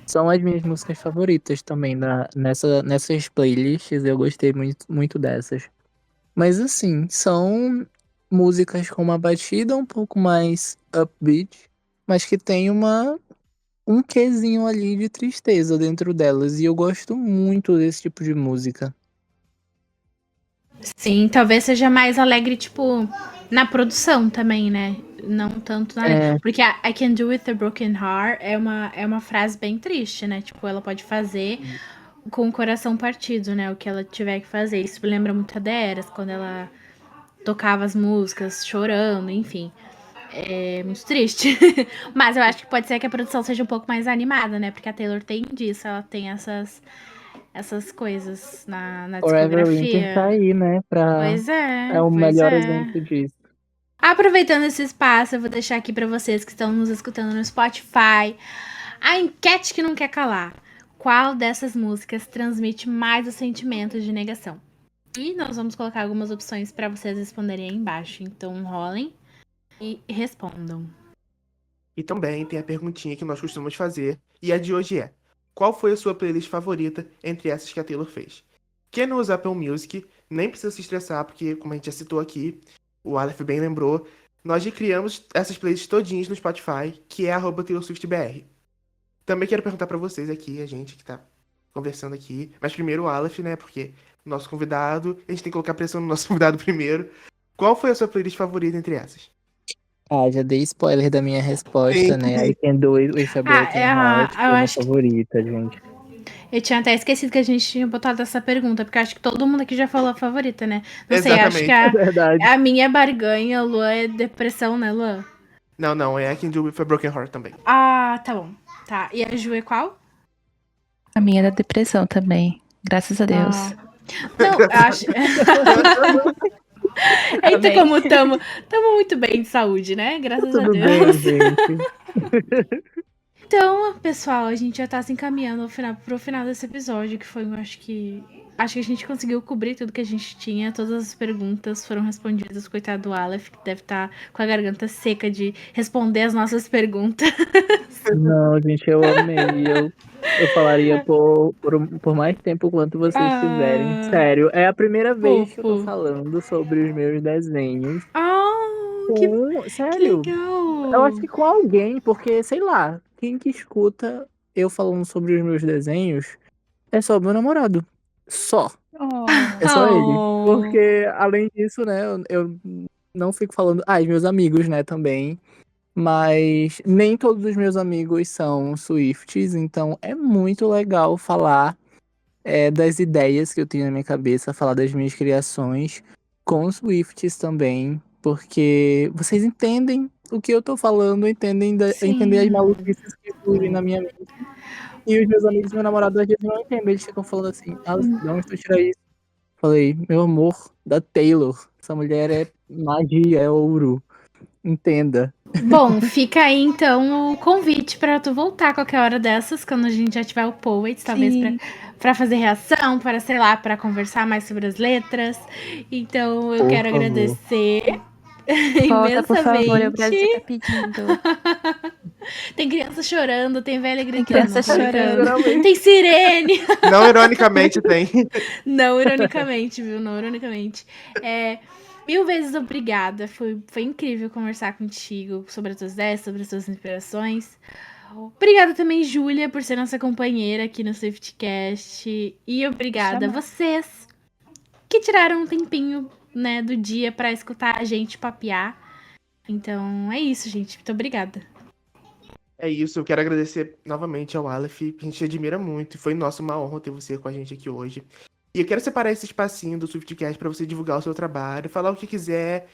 S4: São as minhas músicas favoritas também. Nessas playlists eu gostei muito, muito dessas. Mas assim, são músicas com uma batida um pouco mais upbeat, mas que tem um quezinho ali de tristeza dentro delas. E eu gosto muito desse tipo de música.
S2: Sim, talvez seja mais alegre, tipo, na produção também, né? Não tanto na letra.
S4: É,
S2: Porque a I Can Do With a Broken Heart é uma frase bem triste, né? Tipo, ela pode fazer com o coração partido, né? O que ela tiver que fazer. Isso me lembra muito a Deras, quando ela tocava as músicas, chorando, enfim. É muito triste. Mas eu acho que pode ser que a produção seja um pouco mais animada, né? Porque a Taylor tem disso, ela tem essas coisas na
S4: Forever Winter tá
S2: discografia.
S4: aí, né?
S2: Pois
S4: É
S2: é,
S4: o
S2: pois
S4: melhor
S2: é.
S4: exemplo disso.
S2: Aproveitando esse espaço, eu vou deixar aqui para vocês que estão nos escutando no Spotify a enquete que não quer calar. Qual dessas músicas transmite mais o sentimento de negação? E nós vamos colocar algumas opções para vocês responderem aí embaixo. Então, rolem e respondam.
S1: E também tem a perguntinha que nós costumamos fazer, e a de hoje é: qual foi a sua playlist favorita entre essas que a Taylor fez? Quem não usa Apple Music, nem precisa se estressar, porque, como a gente já citou aqui, o Aleph bem lembrou, nós já criamos essas playlists todinhas no Spotify, que é @TaylorSwiftBR. Também quero perguntar pra vocês aqui, a gente que tá conversando aqui, mas primeiro o Aleph, né, porque nosso convidado, a gente tem que colocar pressão no nosso convidado primeiro. Qual foi a sua playlist favorita entre essas?
S4: Ah, já dei spoiler da minha resposta,
S1: Sim.
S4: né? I Can Do It With a Broken Heart
S2: Eu
S4: foi minha
S2: acho que
S4: favorita, gente.
S2: Eu tinha até esquecido que a gente tinha botado essa pergunta, porque eu acho que todo mundo aqui já falou a favorita, né? Não sei, acho que
S1: Exatamente.
S4: É verdade.
S2: a minha é barganha, a Luan é depressão, né, Luan?
S1: Não, é I Can Do With a Broken Heart também.
S2: Ah, tá bom. Tá, e a Ju é qual?
S3: A minha é da depressão também. Graças a Deus.
S2: Ah. Não, eu acho... Eita,
S3: Amém.
S2: como tamo muito bem de saúde, né? Graças a
S4: Tudo
S2: Deus.
S4: bem, gente.
S2: Então, pessoal, a gente já tá se encaminhando pro final desse episódio, que foi, acho que a gente conseguiu cobrir tudo que a gente tinha, todas as perguntas foram respondidas. Coitado do Aleph, que deve estar com a garganta seca de responder as nossas perguntas.
S4: Não, gente, eu amei. Eu falaria por mais tempo quanto vocês quiserem. Sério, é a primeira vez que eu tô
S2: Fofo.
S4: falando sobre os meus desenhos.
S2: Que
S4: Sério, eu acho
S2: legal!
S4: que com alguém, porque, sei lá, quem que escuta eu falando sobre os meus desenhos é só meu namorado. Só.
S3: Oh.
S4: É só ele.
S2: Oh.
S4: Porque, além disso, né, eu não fico falando. Ah, e meus amigos, né, também. Mas nem todos os meus amigos são Swifties, então é muito legal falar das ideias que eu tenho na minha cabeça, falar das minhas criações com os Swifties também, porque vocês entendem o que eu tô falando, entendem as
S2: Sim.
S4: maluquices que surgem na minha mente. E os meus amigos e meu namorado às vezes não entendem, eles ficam falando assim, de onde tu tira isso? Falei, meu amor, da Taylor, essa mulher é magia, é ouro, entenda.
S2: Bom, fica aí então o convite pra tu voltar qualquer hora dessas, quando a gente já tiver o Poets, talvez
S3: Sim.
S2: pra fazer reação, para, sei lá, pra conversar mais sobre as letras. Então eu
S4: Por
S2: quero
S4: favor.
S2: agradecer
S3: Volta, por favor, o Brasil tá
S2: imensamente.
S3: pedindo.
S2: Tem criança chorando, tem velha gritando.
S3: criança
S2: tô brincando.
S3: chorando.
S4: Literalmente.
S2: Tem sirene.
S1: Não ironicamente tem.
S2: Não ironicamente, viu? Não ironicamente. Mil vezes obrigada. Foi incrível conversar contigo sobre as tuas ideias, sobre as tuas inspirações. Obrigada também, Júlia, por ser nossa companheira aqui no Swiftcast. E obrigada a vocês que tiraram um tempinho, né, do dia pra escutar a gente papear. Então é isso, gente. Muito obrigada.
S1: É isso, eu quero agradecer novamente ao Aleph. A gente admira muito. Foi nossa uma honra ter você com a gente aqui hoje. E eu quero separar esse espacinho do Swiftcast pra você divulgar o seu trabalho, falar o que quiser,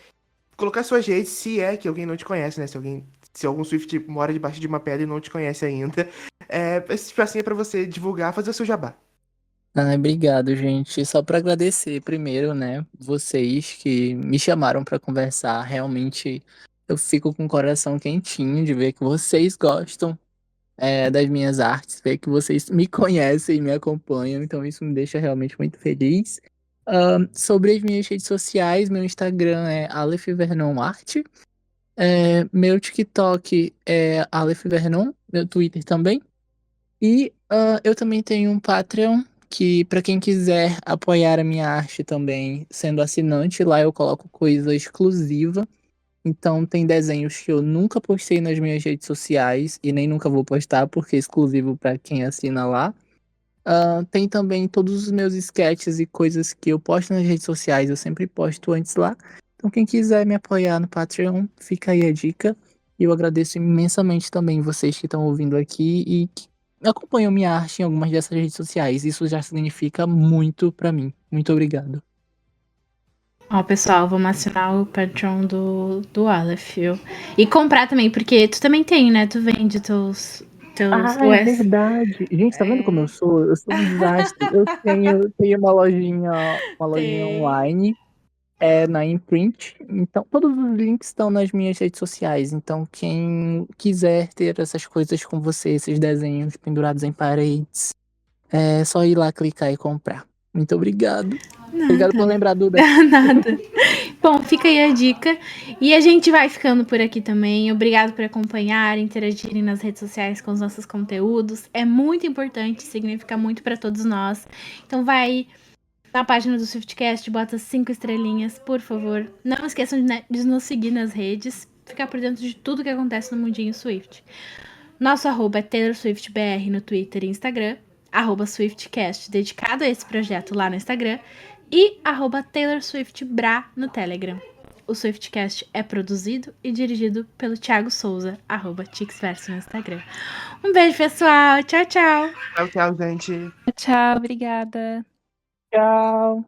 S1: colocar suas redes, se é que alguém não te conhece, né? Se algum Swift mora debaixo de uma pedra e não te conhece ainda. Esse espacinho é pra você divulgar, fazer o seu jabá.
S4: Obrigado, gente. Só para agradecer primeiro, né, vocês que me chamaram para conversar. Realmente eu fico com o coração quentinho de ver que vocês gostam das minhas artes, ver que vocês me conhecem e me acompanham. Então isso me deixa realmente muito feliz. Sobre as minhas redes sociais, meu Instagram é Aleph Vernon Art. Meu TikTok é Aleph Vernon, meu Twitter também. E eu também tenho um Patreon que, para quem quiser apoiar a minha arte também, sendo assinante, lá eu coloco coisa exclusiva. Então tem desenhos que eu nunca postei nas minhas redes sociais e nem nunca vou postar porque é exclusivo para quem assina lá. Tem também todos os meus sketches e coisas que eu posto nas redes sociais, eu sempre posto antes lá. Então quem quiser me apoiar no Patreon, fica aí a dica. E eu agradeço imensamente também vocês que estão ouvindo aqui e que acompanham minha arte em algumas dessas redes sociais. Isso já significa muito pra mim. Muito obrigado.
S2: Ó, pessoal, vamos assinar o Patreon do Aleph, viu? E comprar também, porque tu também tem, né? Tu vende teus
S4: É verdade. Gente, tá vendo como eu sou? Eu sou um desastre. Eu tenho uma lojinha
S2: Tem.
S4: online. Na Imprint. Então, todos os links estão nas minhas redes sociais. Então, quem quiser ter essas coisas com você, esses desenhos pendurados em paredes, é só ir lá clicar e comprar. Muito obrigado. Obrigado por lembrar, Duda.
S2: Nada. Bom, fica aí a dica. E a gente vai ficando por aqui também. Obrigado por acompanhar, interagirem nas redes sociais com os nossos conteúdos. É muito importante, significa muito para todos nós. Então vai na página do Swiftcast, bota 5 estrelinhas, por favor. Não esqueçam de nos seguir nas redes, ficar por dentro de tudo que acontece no mundinho Swift. Nosso arroba é TaylorSwiftBR no Twitter e Instagram, arroba SwiftCast, dedicado a esse projeto lá no Instagram, e arroba TaylorSwiftBra no Telegram. O Swiftcast é produzido e dirigido pelo Thiago Souza, @TixVerso no Instagram. Um beijo, pessoal. Tchau, tchau.
S1: Tchau, tchau, gente.
S3: Tchau, obrigada.
S4: Tchau.